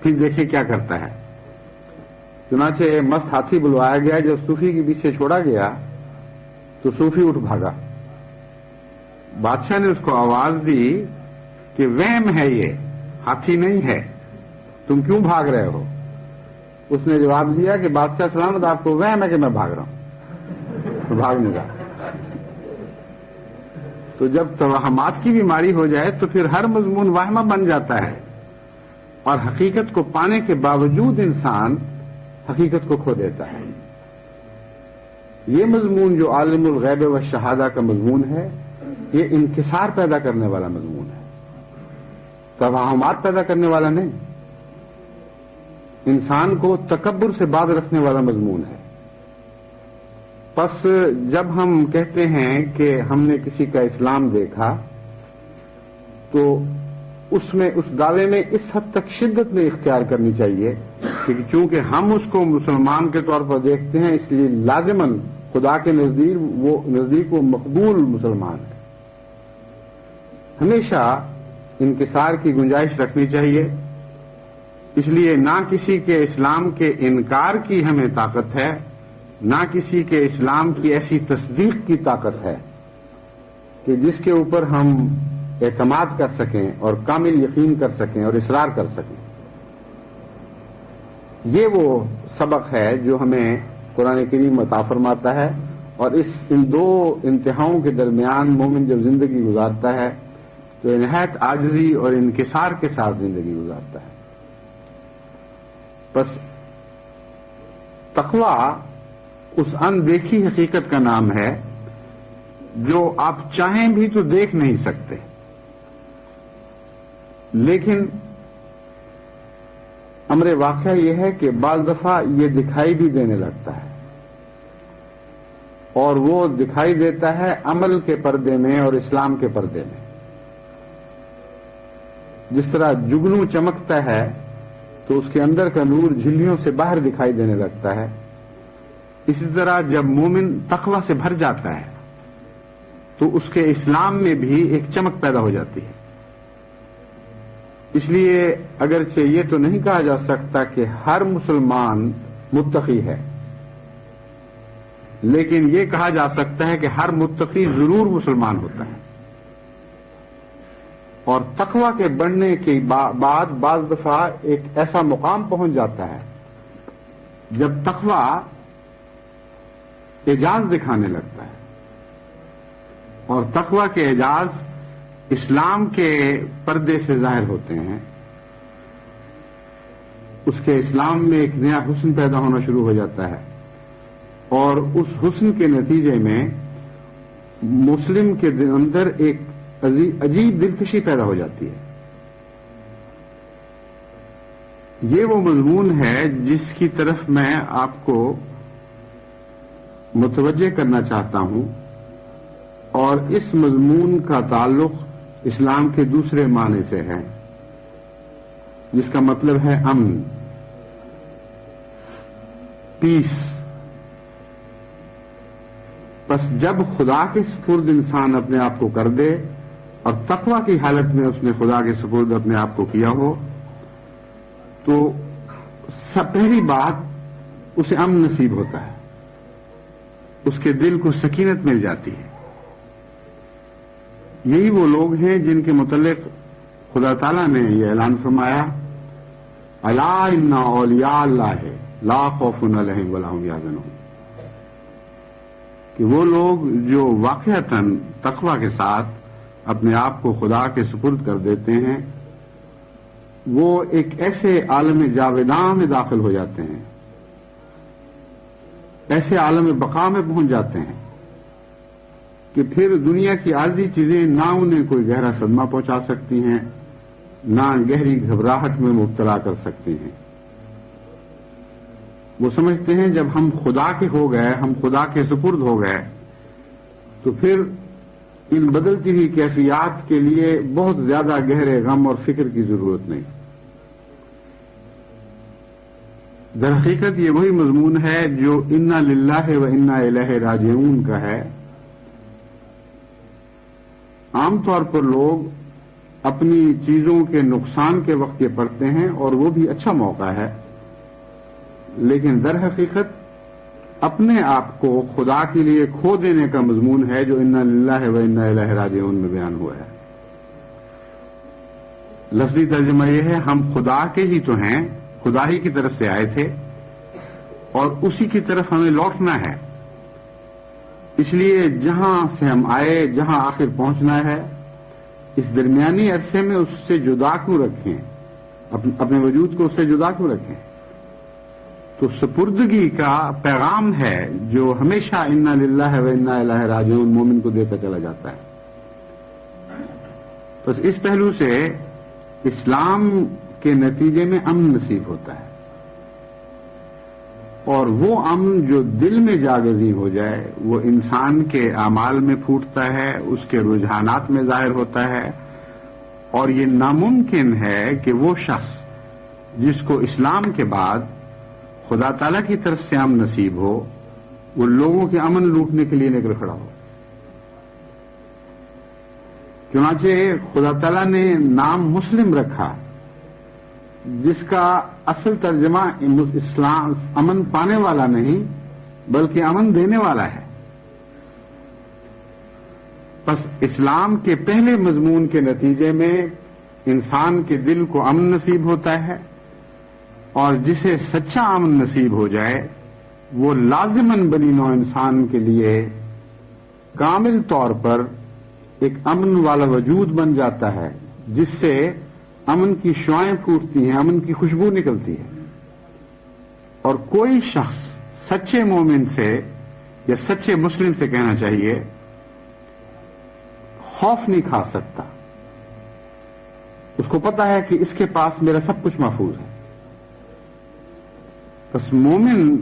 پھر دیکھیں کیا کرتا ہے. چنانچہ مست ہاتھی بلوایا گیا. جب صوفی کے پیچھے چھوڑا گیا تو صوفی اٹھ بھاگا. بادشاہ نے اس کو آواز دی کہ وہم ہے، یہ ہاتھی نہیں ہے، تم کیوں بھاگ رہے ہو؟ اس نے جواب دیا کہ بادشاہ سلامت، آپ کو وہم ہے کہ میں بھاگ رہا ہوں. تو بھاگنے کا. تو جب توہمات کی بیماری ہو جائے تو پھر ہر مضمون واہمہ بن جاتا ہے، اور حقیقت کو پانے کے باوجود انسان حقیقت کو کھو دیتا ہے. یہ مضمون جو عالم الغیب و شہادہ کا مضمون ہے، یہ انکسار پیدا کرنے والا مضمون ہے، توہمات پیدا کرنے والا نہیں. انسان کو تکبر سے باز رکھنے والا مضمون ہے. پس جب ہم کہتے ہیں کہ ہم نے کسی کا اسلام دیکھا تو اس دعوے میں اس حد تک شدت میں اختیار کرنی چاہیے کہ چونکہ ہم اس کو مسلمان کے طور پر دیکھتے ہیں، اس لیے لازماً خدا کے نزدیک وہ مقبول مسلمان ہے. ہمیشہ انکسار کی گنجائش رکھنی چاہیے. اس لیے نہ کسی کے اسلام کے انکار کی ہمیں طاقت ہے، نہ کسی کے اسلام کی ایسی تصدیق کی طاقت ہے کہ جس کے اوپر ہم اعتماد کر سکیں اور کامل یقین کر سکیں اور اصرار کر سکیں. یہ وہ سبق ہے جو ہمیں قرآن کریم عطا فرماتا ہے اور ان دو انتہاؤں کے درمیان مومن جب زندگی گزارتا ہے تو نہایت عاجزی اور انکسار کے ساتھ زندگی گزارتا ہے. بس تقویٰ اس اندیکھی حقیقت کا نام ہے جو آپ چاہیں بھی تو دیکھ نہیں سکتے، لیکن امر واقعہ یہ ہے کہ بعض دفعہ یہ دکھائی بھی دینے لگتا ہے، اور وہ دکھائی دیتا ہے عمل کے پردے میں اور اسلام کے پردے میں. جس طرح جگنو چمکتا ہے تو اس کے اندر کا نور جھلیوں سے باہر دکھائی دینے لگتا ہے، اسی طرح جب مومن تقویٰ سے بھر جاتا ہے تو اس کے اسلام میں بھی ایک چمک پیدا ہو جاتی ہے. اس لیے اگرچہ یہ تو نہیں کہا جا سکتا کہ ہر مسلمان متقی ہے، لیکن یہ کہا جا سکتا ہے کہ ہر متقی ضرور مسلمان ہوتا ہے. اور تقویٰ کے بڑھنے کے بعد بعض دفعہ ایک ایسا مقام پہنچ جاتا ہے جب تقویٰ اعجاز دکھانے لگتا ہے، اور تقویٰ کے اعجاز اسلام کے پردے سے ظاہر ہوتے ہیں. اس کے اسلام میں ایک نیا حسن پیدا ہونا شروع ہو جاتا ہے، اور اس حسن کے نتیجے میں مسلم کے اندر ایک عجیب دلکشی پیدا ہو جاتی ہے. یہ وہ مضمون ہے جس کی طرف میں آپ کو متوجہ کرنا چاہتا ہوں، اور اس مضمون کا تعلق اسلام کے دوسرے معنی سے ہے، جس کا مطلب ہے امن، پیس. بس جب خدا کے سپرد انسان اپنے آپ کو کر دے اور تقویٰ کی حالت میں اس نے خدا کے سپرد اپنے آپ کو کیا ہو، تو سب پہلی بات اسے امن نصیب ہوتا ہے، اس کے دل کو سکینت مل جاتی ہے. یہی وہ لوگ ہیں جن کے متعلق خدا تعالیٰ نے یہ اعلان فرمایا، الا ان اولیاء اللہ لا خوف علیہم ولا هم یحزنون، کہ وہ لوگ جو واقعتاً تقویٰ کے ساتھ اپنے آپ کو خدا کے سپرد کر دیتے ہیں، وہ ایک ایسے عالم جاویداں میں داخل ہو جاتے ہیں، ایسے عالم بقا میں پہنچ جاتے ہیں کہ پھر دنیا کی عارضی چیزیں نہ انہیں کوئی گہرا صدمہ پہنچا سکتی ہیں، نہ گہری گھبراہٹ میں مبتلا کر سکتی ہیں. وہ سمجھتے ہیں جب ہم خدا کے ہو گئے، ہم خدا کے سپرد ہو گئے، تو پھر ان بدلتی ہوئی کیفیات کے لیے بہت زیادہ گہرے غم اور فکر کی ضرورت نہیں. در حقیقت یہ وہی مضمون ہے جو انا للہ و انا الیہ راجعون کا ہے. عام طور پر لوگ اپنی چیزوں کے نقصان کے وقت یہ پڑھتے ہیں، اور وہ بھی اچھا موقع ہے، لیکن در حقیقت اپنے آپ کو خدا کے لیے کھو دینے کا مضمون ہے جو انا للہ و انا الیہ راجعون میں بیان ہوا ہے. لفظی ترجمہ یہ ہے، ہم خدا کے ہی تو ہیں، خدا ہی کی طرف سے آئے تھے اور اسی کی طرف ہمیں لوٹنا ہے. اس لیے جہاں سے ہم آئے، جہاں آخر پہنچنا ہے، اس درمیانی عرصے میں اس سے جدا کیوں رکھیں، اپنے وجود کو اس سے جدا کیوں رکھیں. تو سپردگی کا پیغام ہے جو ہمیشہ انا للہ و انا الیہ راجعون مومن کو دیتا چلا جاتا ہے. بس اس پہلو سے اسلام کے نتیجے میں امن نصیب ہوتا ہے، اور وہ امن جو دل میں جاگزی ہو جائے وہ انسان کے اعمال میں پھوٹتا ہے، اس کے رجحانات میں ظاہر ہوتا ہے. اور یہ ناممکن ہے کہ وہ شخص جس کو اسلام کے بعد خدا تعالیٰ کی طرف سے امن نصیب ہو، وہ لوگوں کے امن لوٹنے کے لیے نکل کھڑا ہو. چنانچہ خدا تعالیٰ نے نام مسلم رکھا، جس کا اصل ترجمہ اسلام امن پانے والا نہیں بلکہ امن دینے والا ہے. بس اسلام کے پہلے مضمون کے نتیجے میں انسان کے دل کو امن نصیب ہوتا ہے، اور جسے سچا امن نصیب ہو جائے وہ لازماً بنی نوع انسان کے لیے کامل طور پر ایک امن والا وجود بن جاتا ہے، جس سے امن کی شعائیں پھوٹتی ہیں، امن کی خوشبو نکلتی ہے، اور کوئی شخص سچے مومن سے یا سچے مسلم سے کہنا چاہیے خوف نہیں کھا سکتا. اس کو پتا ہے کہ اس کے پاس میرا سب کچھ محفوظ ہے. بس مومن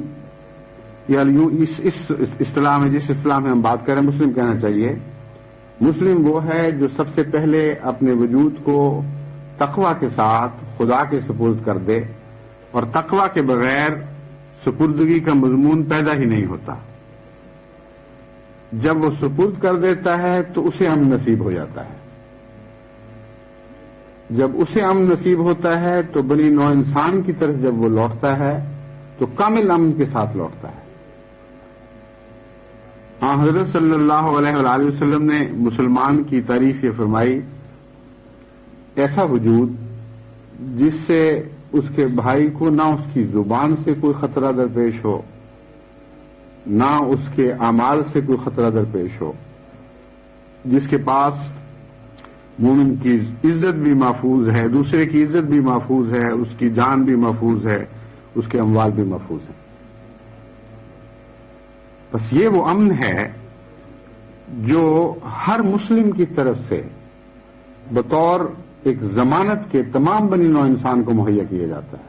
یا اس اصطلاح میں، جس اصطلاح میں ہم بات کریں، مسلم کہنا چاہیے. مسلم وہ ہے جو سب سے پہلے اپنے وجود کو تقوی کے ساتھ خدا کے سپرد کر دے، اور تقوی کے بغیر سپردگی کا مضمون پیدا ہی نہیں ہوتا. جب وہ سپرد کر دیتا ہے تو اسے امن نصیب ہو جاتا ہے. جب اسے امن نصیب ہوتا ہے تو بنی نوع انسان کی طرف جب وہ لوٹتا ہے تو کامل امن کے ساتھ لوٹتا ہے. ہاں، حضرت صلی اللہ علیہ وآلہ وسلم نے مسلمان کی تعریف یہ فرمائی، ایسا وجود جس سے اس کے بھائی کو نہ اس کی زبان سے کوئی خطرہ درپیش ہو، نہ اس کے اعمال سے کوئی خطرہ درپیش ہو، جس کے پاس مومن کی عزت بھی محفوظ ہے، دوسرے کی عزت بھی محفوظ ہے، اس کی جان بھی محفوظ ہے، اس کے اموال بھی محفوظ ہیں. بس یہ وہ امن ہے جو ہر مسلم کی طرف سے بطور ایک ضمانت کے تمام بنی نوع انسان کو مہیا کیا جاتا ہے.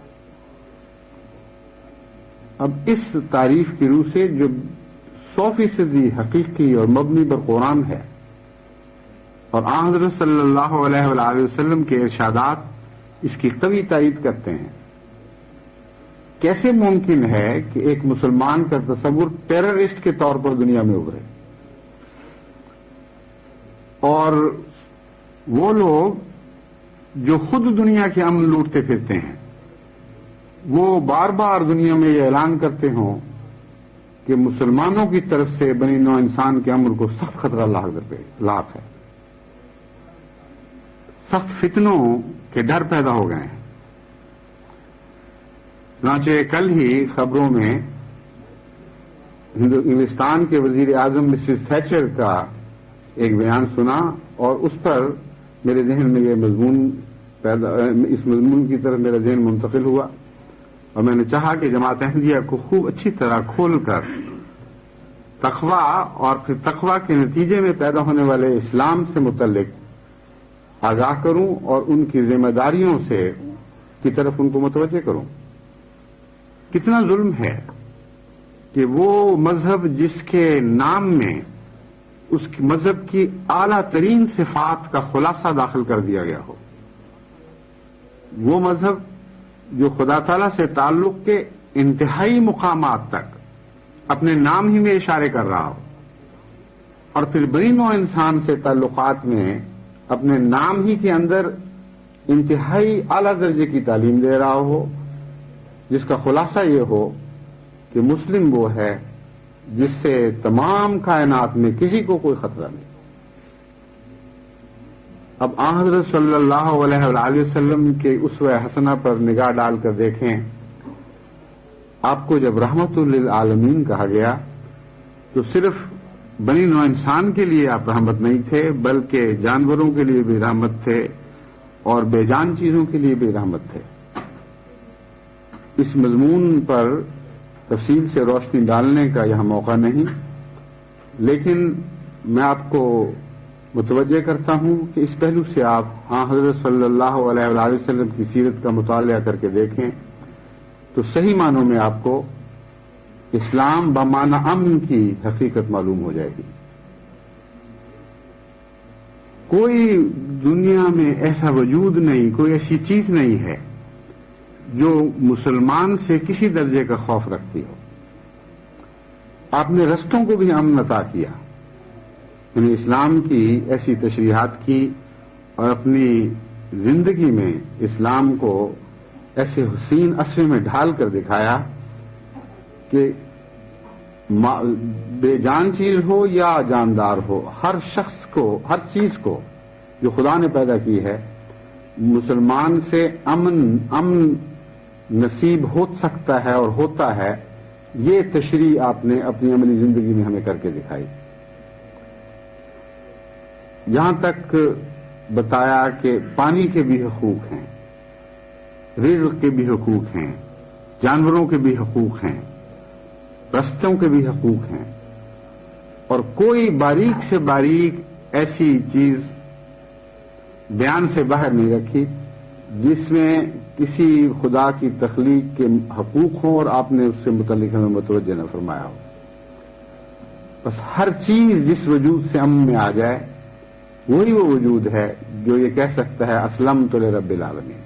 اب اس تعریف کی روح سے جو 100% حقیقی اور مبنی بر قرآن ہے، اور آن حضرت صلی اللہ علیہ وآلہ وسلم کے ارشادات اس کی قوی تائید کرتے ہیں. کیسے ممکن ہے کہ ایک مسلمان کا تصور ٹیررسٹ کے طور پر دنیا میں ابھرے، اور وہ لوگ جو خود دنیا کے امن لوٹتے پھرتے ہیں وہ بار بار دنیا میں یہ اعلان کرتے ہوں کہ مسلمانوں کی طرف سے بنی نوع انسان کے امن کو سخت خطرہ لاحق ہے، سخت فتنوں کے ڈر پیدا ہو گئے ہیں. چنانچہ کل ہی خبروں میں انگلستان کے وزیر اعظم مسز تھیچر کا ایک بیان سنا، اور اس پر میرے ذہن میں اس مضمون کی طرف میرا ذہن منتقل ہوا، اور میں نے چاہا کہ جماعت احمدیہ کو خوب اچھی طرح کھول کر تقویٰ اور پھر تقویٰ کے نتیجے میں پیدا ہونے والے اسلام سے متعلق آگاہ کروں اور ان کی ذمہ داریوں کی طرف ان کو متوجہ کروں. کتنا ظلم ہے کہ وہ مذہب جس کے نام میں اس مذہب کی اعلیٰ ترین صفات کا خلاصہ داخل کر دیا گیا ہو، وہ مذہب جو خدا تعالی سے تعلق کے انتہائی مقامات تک اپنے نام ہی میں اشارے کر رہا ہو، اور پھر بنی نوع انسان سے تعلقات میں اپنے نام ہی کے اندر انتہائی اعلیٰ درجے کی تعلیم دے رہا ہو، جس کا خلاصہ یہ ہو کہ مسلم وہ ہے جس سے تمام کائنات میں کسی کو کوئی خطرہ نہیں. اب آن حضرت صلی اللہ علیہ وآلہ وسلم کے اسوہ حسنہ پر نگاہ ڈال کر دیکھیں. آپ کو جب رحمت للعالمین کہا گیا تو صرف بنی نوع انسان کے لیے آپ رحمت نہیں تھے، بلکہ جانوروں کے لیے بھی رحمت تھے اور بے جان چیزوں کے لیے بھی رحمت تھے. اس مضمون پر تفصیل سے روشنی ڈالنے کا یہاں موقع نہیں، لیکن میں آپ کو متوجہ کرتا ہوں کہ اس پہلو سے آپ ہاں حضرت صلی اللہ علیہ وآلہ وسلم کی سیرت کا مطالعہ کر کے دیکھیں تو صحیح معنوں میں آپ کو اسلام بمعنی امن کی حقیقت معلوم ہو جائے گی. کوئی دنیا میں ایسا وجود نہیں، کوئی ایسی چیز نہیں ہے جو مسلمان سے کسی درجے کا خوف رکھتی ہو. آپ نے رستوں کو بھی امن عطا کیا، یعنی اسلام کی ایسی تشریحات کی اور اپنی زندگی میں اسلام کو ایسے حسین اسوے میں ڈھال کر دکھایا کہ بے جان چیز ہو یا جاندار ہو، ہر شخص کو، ہر چیز کو جو خدا نے پیدا کی ہے، مسلمان سے امن نصیب ہو سکتا ہے اور ہوتا ہے یہ تشریح آپ نے اپنی عملی زندگی میں ہمیں کر کے دکھائی. یہاں تک بتایا کہ پانی کے بھی حقوق ہیں، رزق کے بھی حقوق ہیں، جانوروں کے بھی حقوق ہیں، رستوں کے بھی حقوق ہیں، اور کوئی باریک سے باریک ایسی چیز بیان سے باہر نہیں رکھی جس میں کسی خدا کی تخلیق کے حقوق ہوں اور آپ نے اس سے متعلق ہمیں متوجہ نہ فرمایا ہو. بس ہر چیز جس وجود سے امن میں آ جائے وہی وہ وجود ہے جو یہ کہہ سکتا ہے اسلمت لرب العالمین،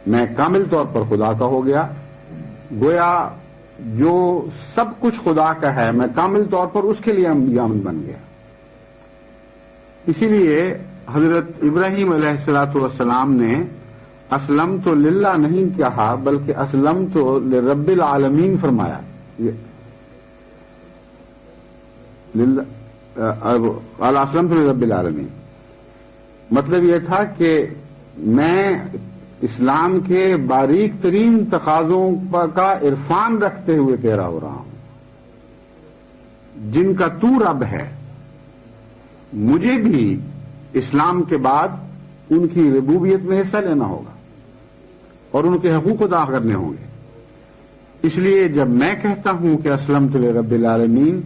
میں کامل طور پر خدا کا ہو گیا. گویا جو سب کچھ خدا کا ہے میں کامل طور پر اس کے لیے امن بن گیا. اسی لیے حضرت ابراہیم علیہ الصلوۃ والسلام نے اسلمت للہ نہیں کہا بلکہ اسلمت لرب العالمین فرمایا. اسلمت لرب العالمین مطلب یہ تھا کہ میں اسلام کے باریک ترین تقاضوں کا عرفان رکھتے ہوئے تیرا ہو رہا ہوں، جن کا تو رب ہے. مجھے بھی اسلام کے بعد ان کی ربوبیت میں حصہ لینا ہوگا اور ان کے حقوق ادا کرنے ہوں گے. اس لیے جب میں کہتا ہوں کہ اسلمت لرب العالمین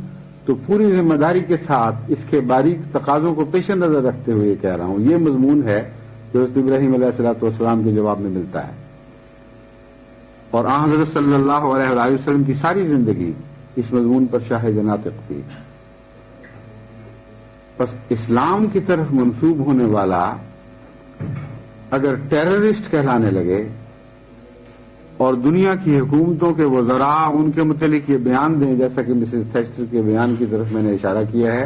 تو پوری ذمہ داری کے ساتھ اس کے باریک تقاضوں کو پیش نظر رکھتے ہوئے یہ کہہ رہا ہوں. یہ مضمون ہے جو حضرت ابراہیم علیہ الصلوۃ والسلام کے جواب میں ملتا ہے، اور آن حضرت صلی اللہ علیہ وسلم کی ساری زندگی اس مضمون پر شاہد ناطق تھی. بس اسلام کی طرف منسوب ہونے والا اگر ٹیررسٹ کہلانے لگے اور دنیا کی حکومتوں کے وزراء ان کے متعلق یہ بیان دیں، جیسا کہ مسز تھیچر کے بیان کی طرف میں نے اشارہ کیا ہے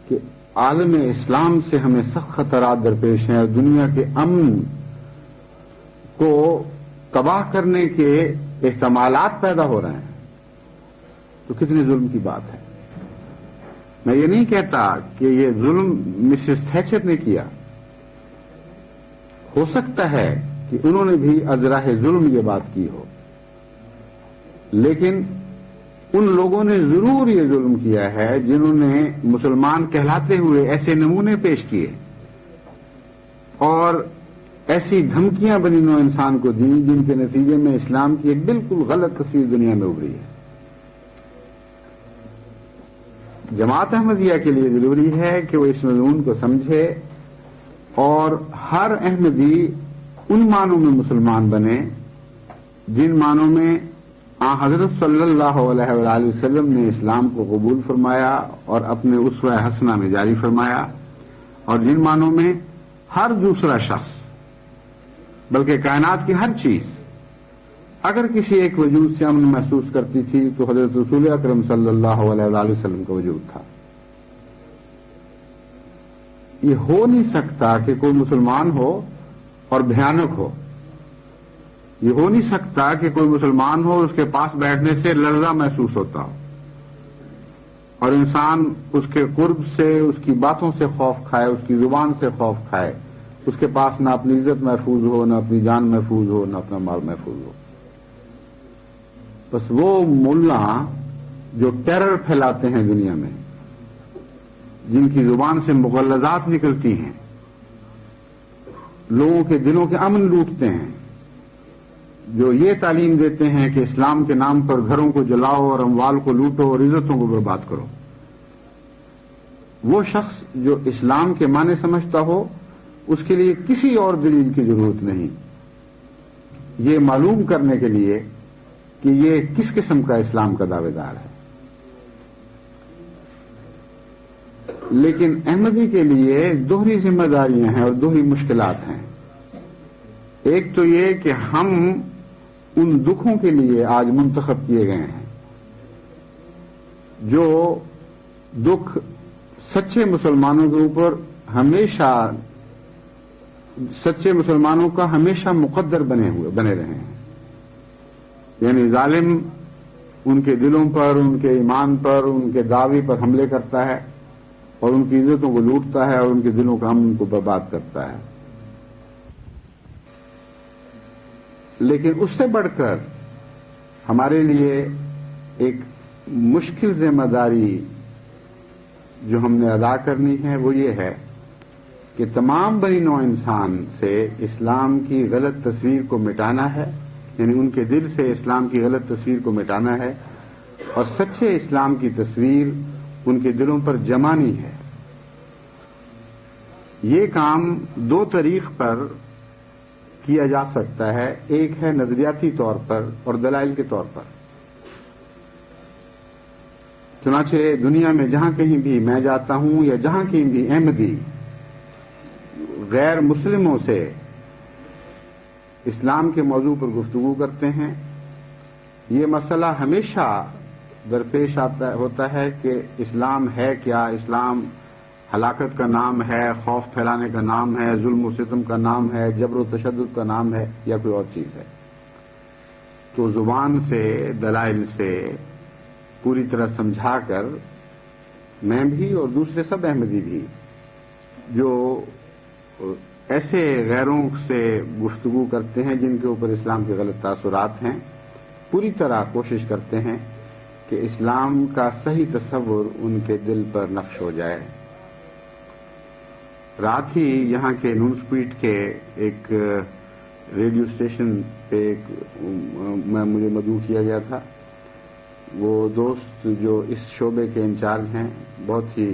کہ عالم اسلام سے ہمیں سخت خطرات درپیش ہیں اور دنیا کے امن کو تباہ کرنے کے احتمالات پیدا ہو رہے ہیں، تو کتنے ظلم کی بات ہے. میں یہ نہیں کہتا کہ یہ ظلم مسز تھیچر نے کیا، ہو سکتا ہے کہ انہوں نے بھی ازراہ ظلم یہ بات کی ہو، لیکن ان لوگوں نے ضرور یہ ظلم کیا ہے جنہوں نے مسلمان کہلاتے ہوئے ایسے نمونے پیش کیے اور ایسی دھمکیاں بنی نوع انسان کو دیں جن کے نتیجے میں اسلام کی ایک بالکل غلط تصویر دنیا میں ابھری ہے. جماعت احمدیہ کے لیے ضروری ہے کہ وہ اس مضمون کو سمجھے اور ہر احمدی ان معنوں میں مسلمان بنے جن معنوں میں حضرت صلی اللہ علیہ وآلہ وسلم نے اسلام کو قبول فرمایا اور اپنے اسوہ حسنہ میں جاری فرمایا، اور جن معنوں میں ہر دوسرا شخص بلکہ کائنات کی ہر چیز اگر کسی ایک وجود سے امن محسوس کرتی تھی تو حضرت رسول اکرم صلی اللہ علیہ وآلہ وسلم کا وجود تھا. یہ ہو نہیں سکتا کہ کوئی مسلمان ہو اور بھیانک ہو. یہ ہو نہیں سکتا کہ کوئی مسلمان ہو اس کے پاس بیٹھنے سے لرزہ محسوس ہوتا ہو اور انسان اس کے قرب سے اس کی باتوں سے خوف کھائے، اس کی زبان سے خوف کھائے، اس کے پاس نہ اپنی عزت محفوظ ہو، نہ اپنی جان محفوظ ہو، نہ اپنا مال محفوظ ہو. بس وہ ملا جو ٹیرر پھیلاتے ہیں دنیا میں، جن کی زبان سے مغلظات نکلتی ہیں، لوگوں کے دلوں کے امن لوٹتے ہیں، جو یہ تعلیم دیتے ہیں کہ اسلام کے نام پر گھروں کو جلاؤ اور اموال کو لوٹو اور عزتوں کو برباد کرو، وہ شخص جو اسلام کے معنی سمجھتا ہو اس کے لیے کسی اور دلیل کی ضرورت نہیں یہ معلوم کرنے کے لیے کہ یہ کس قسم کا اسلام کا دعوے دار ہے. لیکن احمدی کے لیے دوہری ذمہ داریاں ہیں اور دوہری مشکلات ہیں. ایک تو یہ کہ ہم ان دکھوں کے لیے آج منتخب کیے گئے ہیں جو دکھ سچے مسلمانوں کے اوپر ہمیشہ سچے مسلمانوں کا ہمیشہ مقدر بنے رہے ہیں. یعنی ظالم ان کے دلوں پر، ان کے ایمان پر، ان کے دعوی پر حملے کرتا ہے اور ان کی عزتوں کو لوٹتا ہے اور ان کے دلوں کا امن کو برباد کرتا ہے. لیکن اس سے بڑھ کر ہمارے لیے ایک مشکل ذمہ داری جو ہم نے ادا کرنی ہے وہ یہ ہے کہ تمام بنی نوع انسان سے اسلام کی غلط تصویر کو مٹانا ہے، یعنی ان کے دل سے اسلام کی غلط تصویر کو مٹانا ہے اور سچے اسلام کی تصویر ان کے دلوں پر جمانی ہے۔ یہ کام دو طریق پر کیا جا سکتا ہے، ایک ہے نظریاتی طور پر اور دلائل کے طور پر۔ چنانچہ دنیا میں جہاں کہیں بھی میں جاتا ہوں یا جہاں کہیں بھی احمدی غیر مسلموں سے اسلام کے موضوع پر گفتگو کرتے ہیں، یہ مسئلہ ہمیشہ درپیش ہوتا ہے کہ اسلام ہے کیا، اسلام ہلاکت کا نام ہے، خوف پھیلانے کا نام ہے، ظلم و ستم کا نام ہے، جبر و تشدد کا نام ہے یا کوئی اور چیز ہے۔ تو زبان سے، دلائل سے پوری طرح سمجھا کر میں بھی اور دوسرے سب احمدی بھی جو ایسے غیروں سے گفتگو کرتے ہیں جن کے اوپر اسلام کے غلط تاثرات ہیں، پوری طرح کوشش کرتے ہیں کہ اسلام کا صحیح تصور ان کے دل پر نقش ہو جائے۔ رات ہی یہاں کے نون سپیٹ کے ایک ریڈیو اسٹیشن پہ مجھے مدعو کیا گیا تھا۔ وہ دوست جو اس شعبے کے انچارج ہیں بہت ہی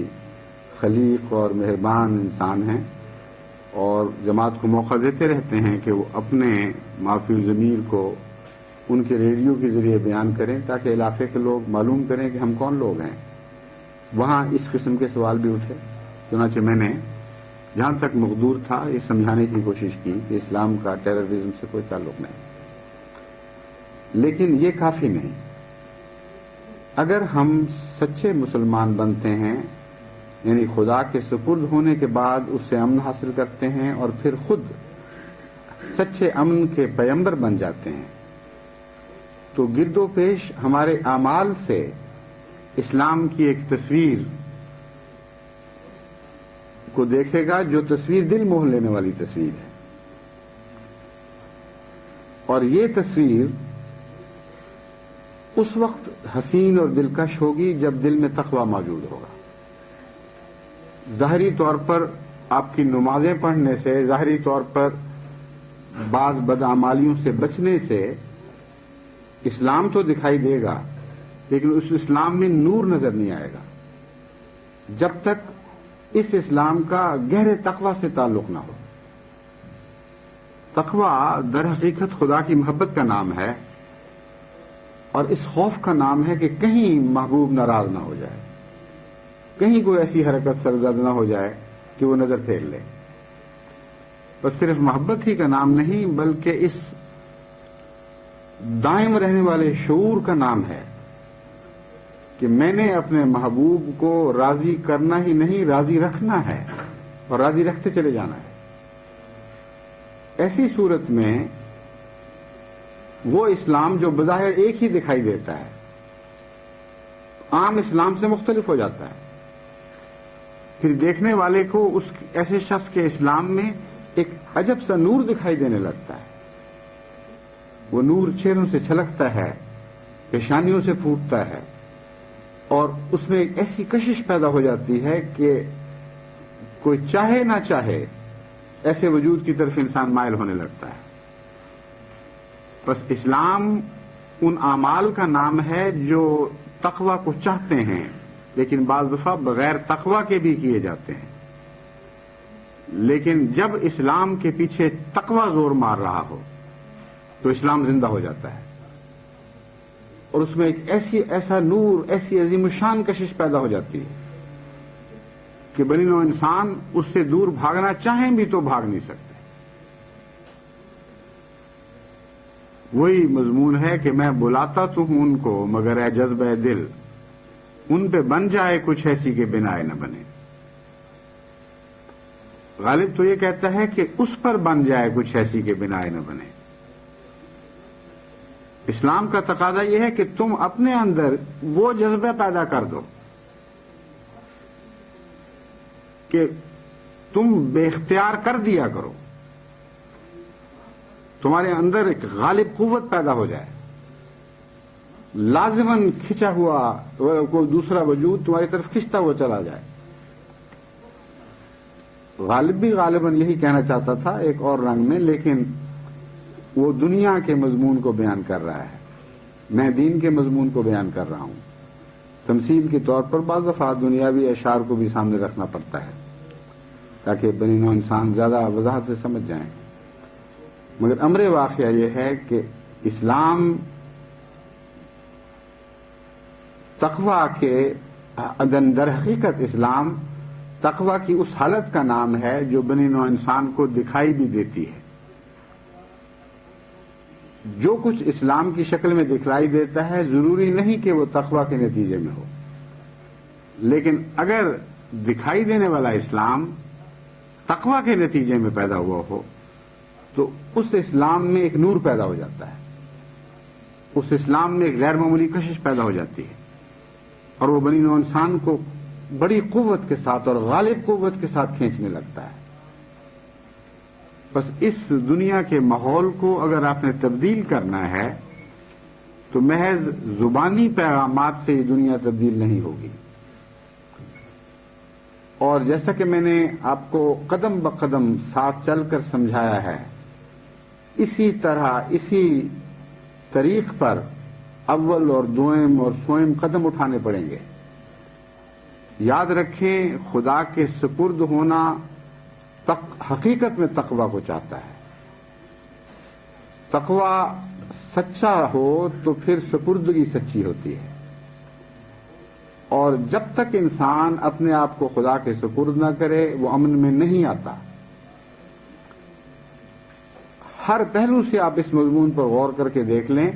خلیق اور مہربان انسان ہیں اور جماعت کو موقع دیتے رہتے ہیں کہ وہ اپنے معافی الضمیر کو ان کے ریڈیو کے ذریعے بیان کریں تاکہ علاقے کے لوگ معلوم کریں کہ ہم کون لوگ ہیں۔ وہاں اس قسم کے سوال بھی اٹھے، چنانچہ میں نے جہاں تک مقدور تھا یہ سمجھانے کی کوشش کی کہ اسلام کا ٹیررزم سے کوئی تعلق نہیں، لیکن یہ کافی نہیں۔ اگر ہم سچے مسلمان بنتے ہیں، یعنی خدا کے سپرد ہونے کے بعد اس سے امن حاصل کرتے ہیں اور پھر خود سچے امن کے پیمبر بن جاتے ہیں، تو گرد و پیش ہمارے اعمال سے اسلام کی ایک تصویر کو دیکھے گا جو تصویر دل موہ لینے والی تصویر ہے، اور یہ تصویر اس وقت حسین اور دلکش ہوگی جب دل میں تقویٰ موجود ہوگا۔ ظاہری طور پر آپ کی نمازیں پڑھنے سے، ظاہری طور پر بعض بدعمالیوں سے بچنے سے اسلام تو دکھائی دے گا، لیکن اس اسلام میں نور نظر نہیں آئے گا جب تک اس اسلام کا گہرے تقویٰ سے تعلق نہ ہو۔ تقویٰ در حقیقت خدا کی محبت کا نام ہے اور اس خوف کا نام ہے کہ کہیں محبوب ناراض نہ ہو جائے، کہیں کوئی ایسی حرکت سرزد نہ ہو جائے کہ وہ نظر پھیر لے۔ بس صرف محبت ہی کا نام نہیں بلکہ اس دائم رہنے والے شعور کا نام ہے کہ میں نے اپنے محبوب کو راضی کرنا ہی نہیں، راضی رکھنا ہے اور راضی رکھتے چلے جانا ہے۔ ایسی صورت میں وہ اسلام جو بظاہر ایک ہی دکھائی دیتا ہے عام اسلام سے مختلف ہو جاتا ہے۔ پھر دیکھنے والے کو اس ایسے شخص کے اسلام میں ایک عجب سا نور دکھائی دینے لگتا ہے۔ وہ نور چہروں سے چھلکتا ہے، پیشانیوں سے پھوٹتا ہے اور اس میں ایک ایسی کشش پیدا ہو جاتی ہے کہ کوئی چاہے نہ چاہے ایسے وجود کی طرف انسان مائل ہونے لگتا ہے۔ بس اسلام ان اعمال کا نام ہے جو تقویٰ کو چاہتے ہیں لیکن بعض دفعہ بغیر تقویٰ کے بھی کیے جاتے ہیں، لیکن جب اسلام کے پیچھے تقویٰ زور مار رہا ہو تو اسلام زندہ ہو جاتا ہے اور اس میں ایک ایسا نور، ایسی عظیم الشان کشش پیدا ہو جاتی ہے کہ بنی نوع انسان اس سے دور بھاگنا چاہیں بھی تو بھاگ نہیں سکتے۔ وہی مضمون ہے کہ میں بلاتا تو ہوں ان کو مگر اے جذبہ دل، ان پہ بن جائے کچھ ایسی کہ بنائے نہ بنے۔ غالب تو یہ کہتا ہے کہ اس پر بن جائے کچھ ایسی کہ بنائے نہ بنے۔ اسلام کا تقاضا یہ ہے کہ تم اپنے اندر وہ جذبہ پیدا کر دو کہ تم بے اختیار کر دیا کرو، تمہارے اندر ایک غالب قوت پیدا ہو جائے لازماً کھنچا ہوا کوئی دوسرا وجود تمہاری طرف کھنچتا ہوا چلا جائے. غالب بھی غالباً یہی کہنا چاہتا تھا ایک اور رنگ میں، لیکن وہ دنیا کے مضمون کو بیان کر رہا ہے، میں دین کے مضمون کو بیان کر رہا ہوں. تمثیل کے طور پر بعض دفعہ دنیاوی اشعار کو بھی سامنے رکھنا پڑتا ہے تاکہ بنی نوع انسان زیادہ وضاحت سے سمجھ جائیں. مگر امر واقعہ یہ ہے کہ اسلام تقویٰ کے در حقیقت اسلام تقویٰ کی اس حالت کا نام ہے جو بنی نوع انسان کو دکھائی بھی دیتی ہے. جو کچھ اسلام کی شکل میں دکھلائی دیتا ہے ضروری نہیں کہ وہ تقویٰ کے نتیجے میں ہو، لیکن اگر دکھائی دینے والا اسلام تقویٰ کے نتیجے میں پیدا ہوا ہو تو اس اسلام میں ایک نور پیدا ہو جاتا ہے، اس اسلام میں ایک غیر معمولی کشش پیدا ہو جاتی ہے، اور وہ بنی نوع انسان کو بڑی قوت کے ساتھ اور غالب قوت کے ساتھ کھینچنے لگتا ہے. بس اس دنیا کے ماحول کو اگر آپ نے تبدیل کرنا ہے تو محض زبانی پیغامات سے یہ دنیا تبدیل نہیں ہوگی. اور جیسا کہ میں نے آپ کو قدم بقدم ساتھ چل کر سمجھایا ہے، اسی طرح اسی طریق پر اول اور دوئم اور سوئم قدم اٹھانے پڑیں گے. یاد رکھیں خدا کے سپرد ہونا حقیقت میں تقویٰ کو چاہتا ہے. تقویٰ سچا ہو تو پھر سپردگی سچی ہوتی ہے، اور جب تک انسان اپنے آپ کو خدا کے سپرد نہ کرے وہ امن میں نہیں آتا. ہر پہلو سے آپ اس مضمون پر غور کر کے دیکھ لیں،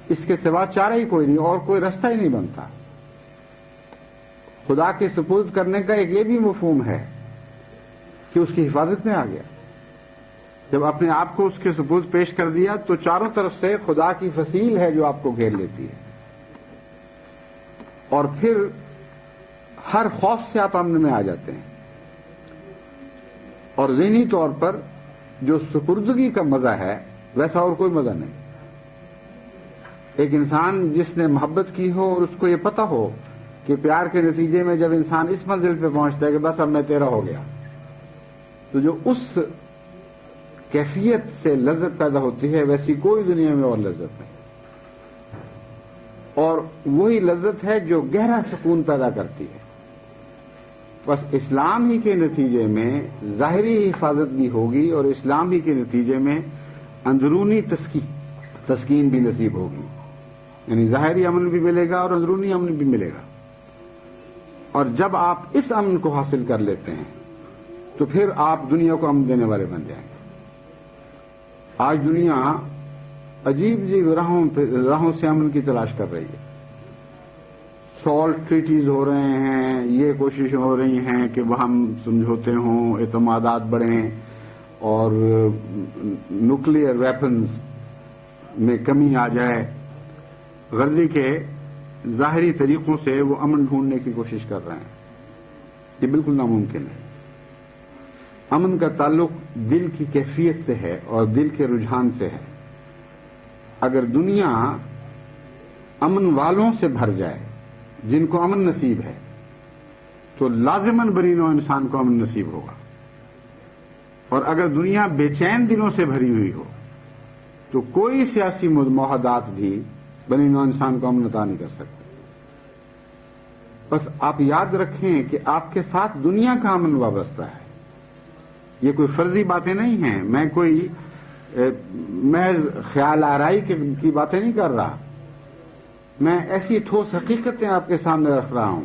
اس کے سوا چارہ ہی کوئی نہیں اور کوئی رستہ ہی نہیں بنتا. خدا کے سپرد کرنے کا ایک یہ بھی مفہوم ہے کہ اس کی حفاظت میں آ گیا. جب اپنے آپ کو اس کے سپرد پیش کر دیا تو چاروں طرف سے خدا کی فصیل ہے جو آپ کو گھیر لیتی ہے، اور پھر ہر خوف سے آپ امن میں آ جاتے ہیں. اور ذہنی طور پر جو سپردگی کا مزہ ہے ویسا اور کوئی مزہ نہیں. ایک انسان جس نے محبت کی ہو اور اس کو یہ پتہ ہو کہ پیار کے نتیجے میں جب انسان اس منزل پہ پہنچتا ہے کہ بس اب میں تیرا ہو گیا، تو جو اس کیفیت سے لذت پیدا ہوتی ہے ویسی کوئی دنیا میں اور لذت نہیں. اور وہی لذت ہے جو گہرا سکون پیدا کرتی ہے. بس اسلام ہی کے نتیجے میں ظاہری حفاظت بھی ہوگی اور اسلام ہی کے نتیجے میں اندرونی تسکین بھی نصیب ہوگی. یعنی ظاہری امن بھی ملے گا اور اندرونی امن بھی ملے گا. اور جب آپ اس امن کو حاصل کر لیتے ہیں تو پھر آپ دنیا کو امن دینے والے بن جائیں گے. آج دنیا عجیب عجیب راہوں سے امن کی تلاش کر رہی ہے. سالٹ ٹریٹیز ہو رہے ہیں، یہ کوششیں ہو رہی ہیں کہ وہ ہم سمجھوتے ہوں، اعتمادات بڑھیں اور نیوکلیئر ویپنز میں کمی آ جائے. غرضی کے ظاہری طریقوں سے وہ امن ڈھونڈنے کی کوشش کر رہے ہیں. یہ بالکل ناممکن ہے. امن کا تعلق دل کی کیفیت سے ہے اور دل کے رجحان سے ہے. اگر دنیا امن والوں سے بھر جائے جن کو امن نصیب ہے تو لازماً بنی نوع انسان کو امن نصیب ہوگا. اور اگر دنیا بے چین دلوں سے بھری ہوئی ہو تو کوئی سیاسی معاہدات بھی بنی نوع انسان کو امن عطا نہیں کر سکتے. بس آپ یاد رکھیں کہ آپ کے ساتھ دنیا کا امن وابستہ ہے. یہ کوئی فرضی باتیں نہیں ہیں. میں کوئی محض خیال آرائی کی باتیں نہیں کر رہا. میں ایسی ٹھوس حقیقتیں آپ کے سامنے رکھ رہا ہوں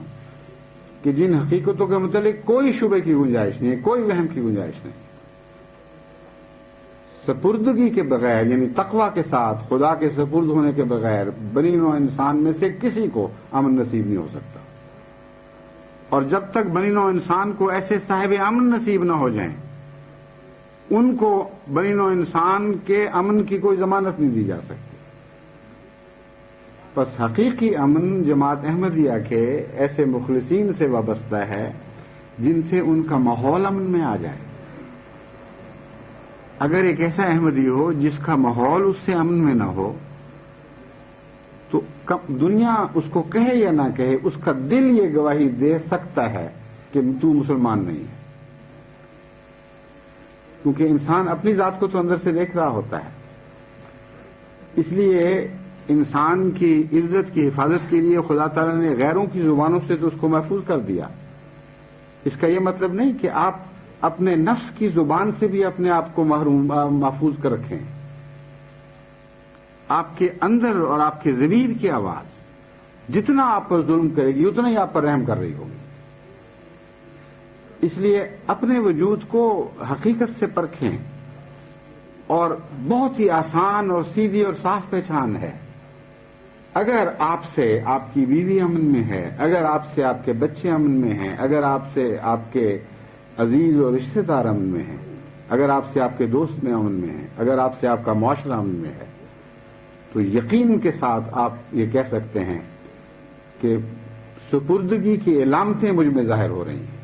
کہ جن حقیقتوں کے متعلق کوئی شبے کی گنجائش نہیں ہے، کوئی وہم کی گنجائش نہیں. سپردگی کے بغیر یعنی تقویٰ کے ساتھ خدا کے سپرد ہونے کے بغیر بنی نوع انسان میں سے کسی کو امن نصیب نہیں ہو سکتا. اور جب تک بنی نوع انسان کو ایسے صاحب امن نصیب نہ ہو جائیں ان کو بنی نوع انسان کے امن کی کوئی ضمانت نہیں دی جا سکتی. بس حقیقی امن جماعت احمدیہ کے ایسے مخلصین سے وابستہ ہے جن سے ان کا ماحول امن میں آ جائے. اگر ایک ایسا احمدی ہو جس کا ماحول اس سے امن میں نہ ہو تو دنیا اس کو کہے یا نہ کہے، اس کا دل یہ گواہی دے سکتا ہے کہ تو مسلمان نہیں ہے، کیونکہ انسان اپنی ذات کو تو اندر سے دیکھ رہا ہوتا ہے۔ اس لیے انسان کی عزت کی حفاظت کے لیے خدا تعالیٰ نے غیروں کی زبانوں سے تو اس کو محفوظ کر دیا۔ اس کا یہ مطلب نہیں کہ آپ اپنے نفس کی زبان سے بھی اپنے آپ کو محفوظ کر رکھیں۔ آپ کے اندر اور آپ کے ضمیر کی آواز جتنا آپ پر ظلم کرے گی اتنا ہی آپ پر رحم کر رہی ہوگی۔ اس لیے اپنے وجود کو حقیقت سے پرکھیں، اور بہت ہی آسان اور سیدھی اور صاف پہچان ہے۔ اگر آپ سے آپ کی بیوی امن میں ہے، اگر آپ سے آپ کے بچے امن میں ہیں، اگر آپ سے آپ کے عزیز اور رشتے دار امن میں ہیں، اگر آپ سے آپ کے دوست میں امن میں ہیں، اگر آپ سے آپ کا معاشرہ امن میں ہے، تو یقین کے ساتھ آپ یہ کہہ سکتے ہیں کہ سپردگی کی علامتیں مجھ میں ظاہر ہو رہی ہیں،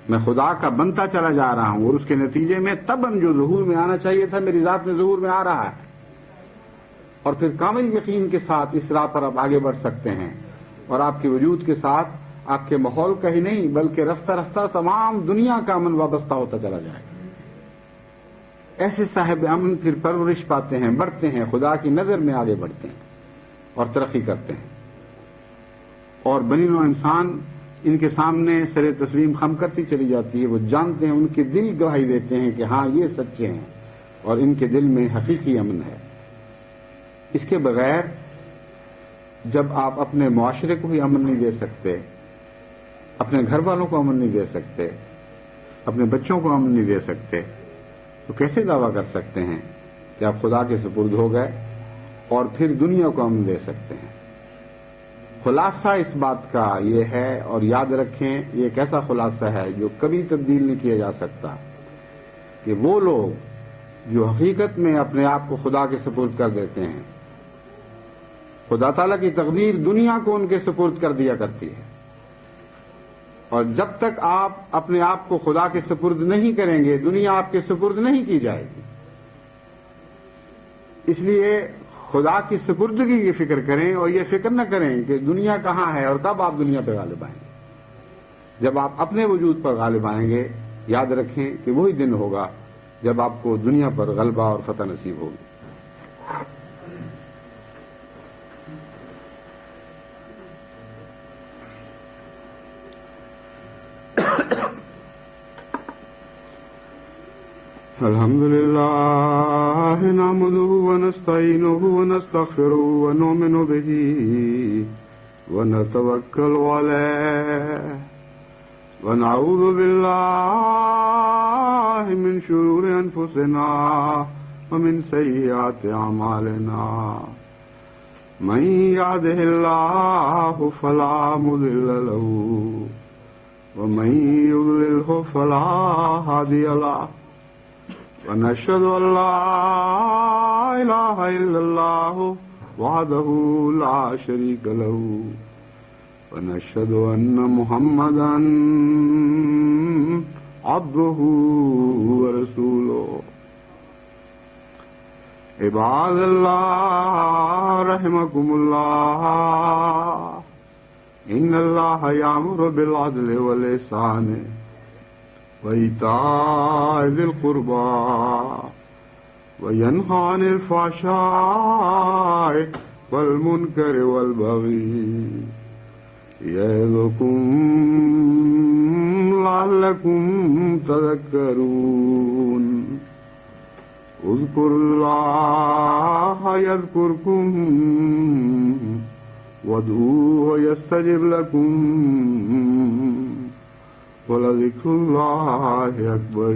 میں خدا کا بنتا چلا جا رہا ہوں، اور اس کے نتیجے میں تباً جو ظہور میں آنا چاہیے تھا میری ذات میں ظہور میں آ رہا ہے۔ اور پھر کامل یقین کے ساتھ اس راہ پر آپ آگے بڑھ سکتے ہیں، اور آپ کے وجود کے ساتھ آپ کے ماحول کا ہی نہیں بلکہ رفتہ رفتہ تمام دنیا کا امن وابستہ ہوتا چلا جائے گا۔ ایسے صاحب امن پھر پرورش پاتے ہیں، بڑھتے ہیں، خدا کی نظر میں آگے بڑھتے ہیں اور ترقی کرتے ہیں، اور بنی نوع انسان ان کے سامنے سر تسلیم خم کرتی چلی جاتی ہے۔ وہ جانتے ہیں، ان کے دل گواہی دیتے ہیں کہ ہاں یہ سچے ہیں، اور ان کے دل میں حقیقی امن ہے۔ اس کے بغیر جب آپ اپنے معاشرے کو ہی امن نہیں دے سکتے، اپنے گھر والوں کو امن نہیں دے سکتے، اپنے بچوں کو امن نہیں دے سکتے، تو کیسے دعویٰ کر سکتے ہیں کہ آپ خدا کے سپرد ہو گئے اور پھر دنیا کو امن دے سکتے ہیں؟ خلاصہ اس بات کا یہ ہے، اور یاد رکھیں یہ ایک ایسا خلاصہ ہے جو کبھی تبدیل نہیں کیا جا سکتا، کہ وہ لوگ جو حقیقت میں اپنے آپ کو خدا کے سپرد کر دیتے ہیں، خدا تعالیٰ کی تقدیر دنیا کو ان کے سپرد کر دیا کرتی ہے، اور جب تک آپ اپنے آپ کو خدا کے سپرد نہیں کریں گے دنیا آپ کے سپرد نہیں کی جائے گی۔ اس لیے خدا کی سپردگی کی فکر کریں، اور یہ فکر نہ کریں کہ دنیا کہاں ہے اور کب آپ دنیا پہ غالب آئیں گے۔ جب آپ اپنے وجود پر غالب آئیں گے، یاد رکھیں کہ وہی دن ہوگا جب آپ کو دنیا پر غلبہ اور فتح نصیب ہوگی۔ الحمد لله نحمده ونستعينه ونستغفره ونؤمن به ونتوكل عليه ونعوذ بالله من شرور أنفسنا ومن سيئات أعمالنا من يهده الله فلا مضل له ومن يضلله فلا هادي له ونشهد أن لا إله إلا الله وحده لا شريك له ونشهد أن محمدا عبده ورسوله عباد الله رحمكم الله إن الله يأمر بالعدل والإحسان وإيتاء ذي القربى وينهى عن الفحشاء والمنكر والبغي يعظكم لعلكم تذكرون اذكروا الله يذكركم وادعوه يستجب لكم ولذكر الله أكبر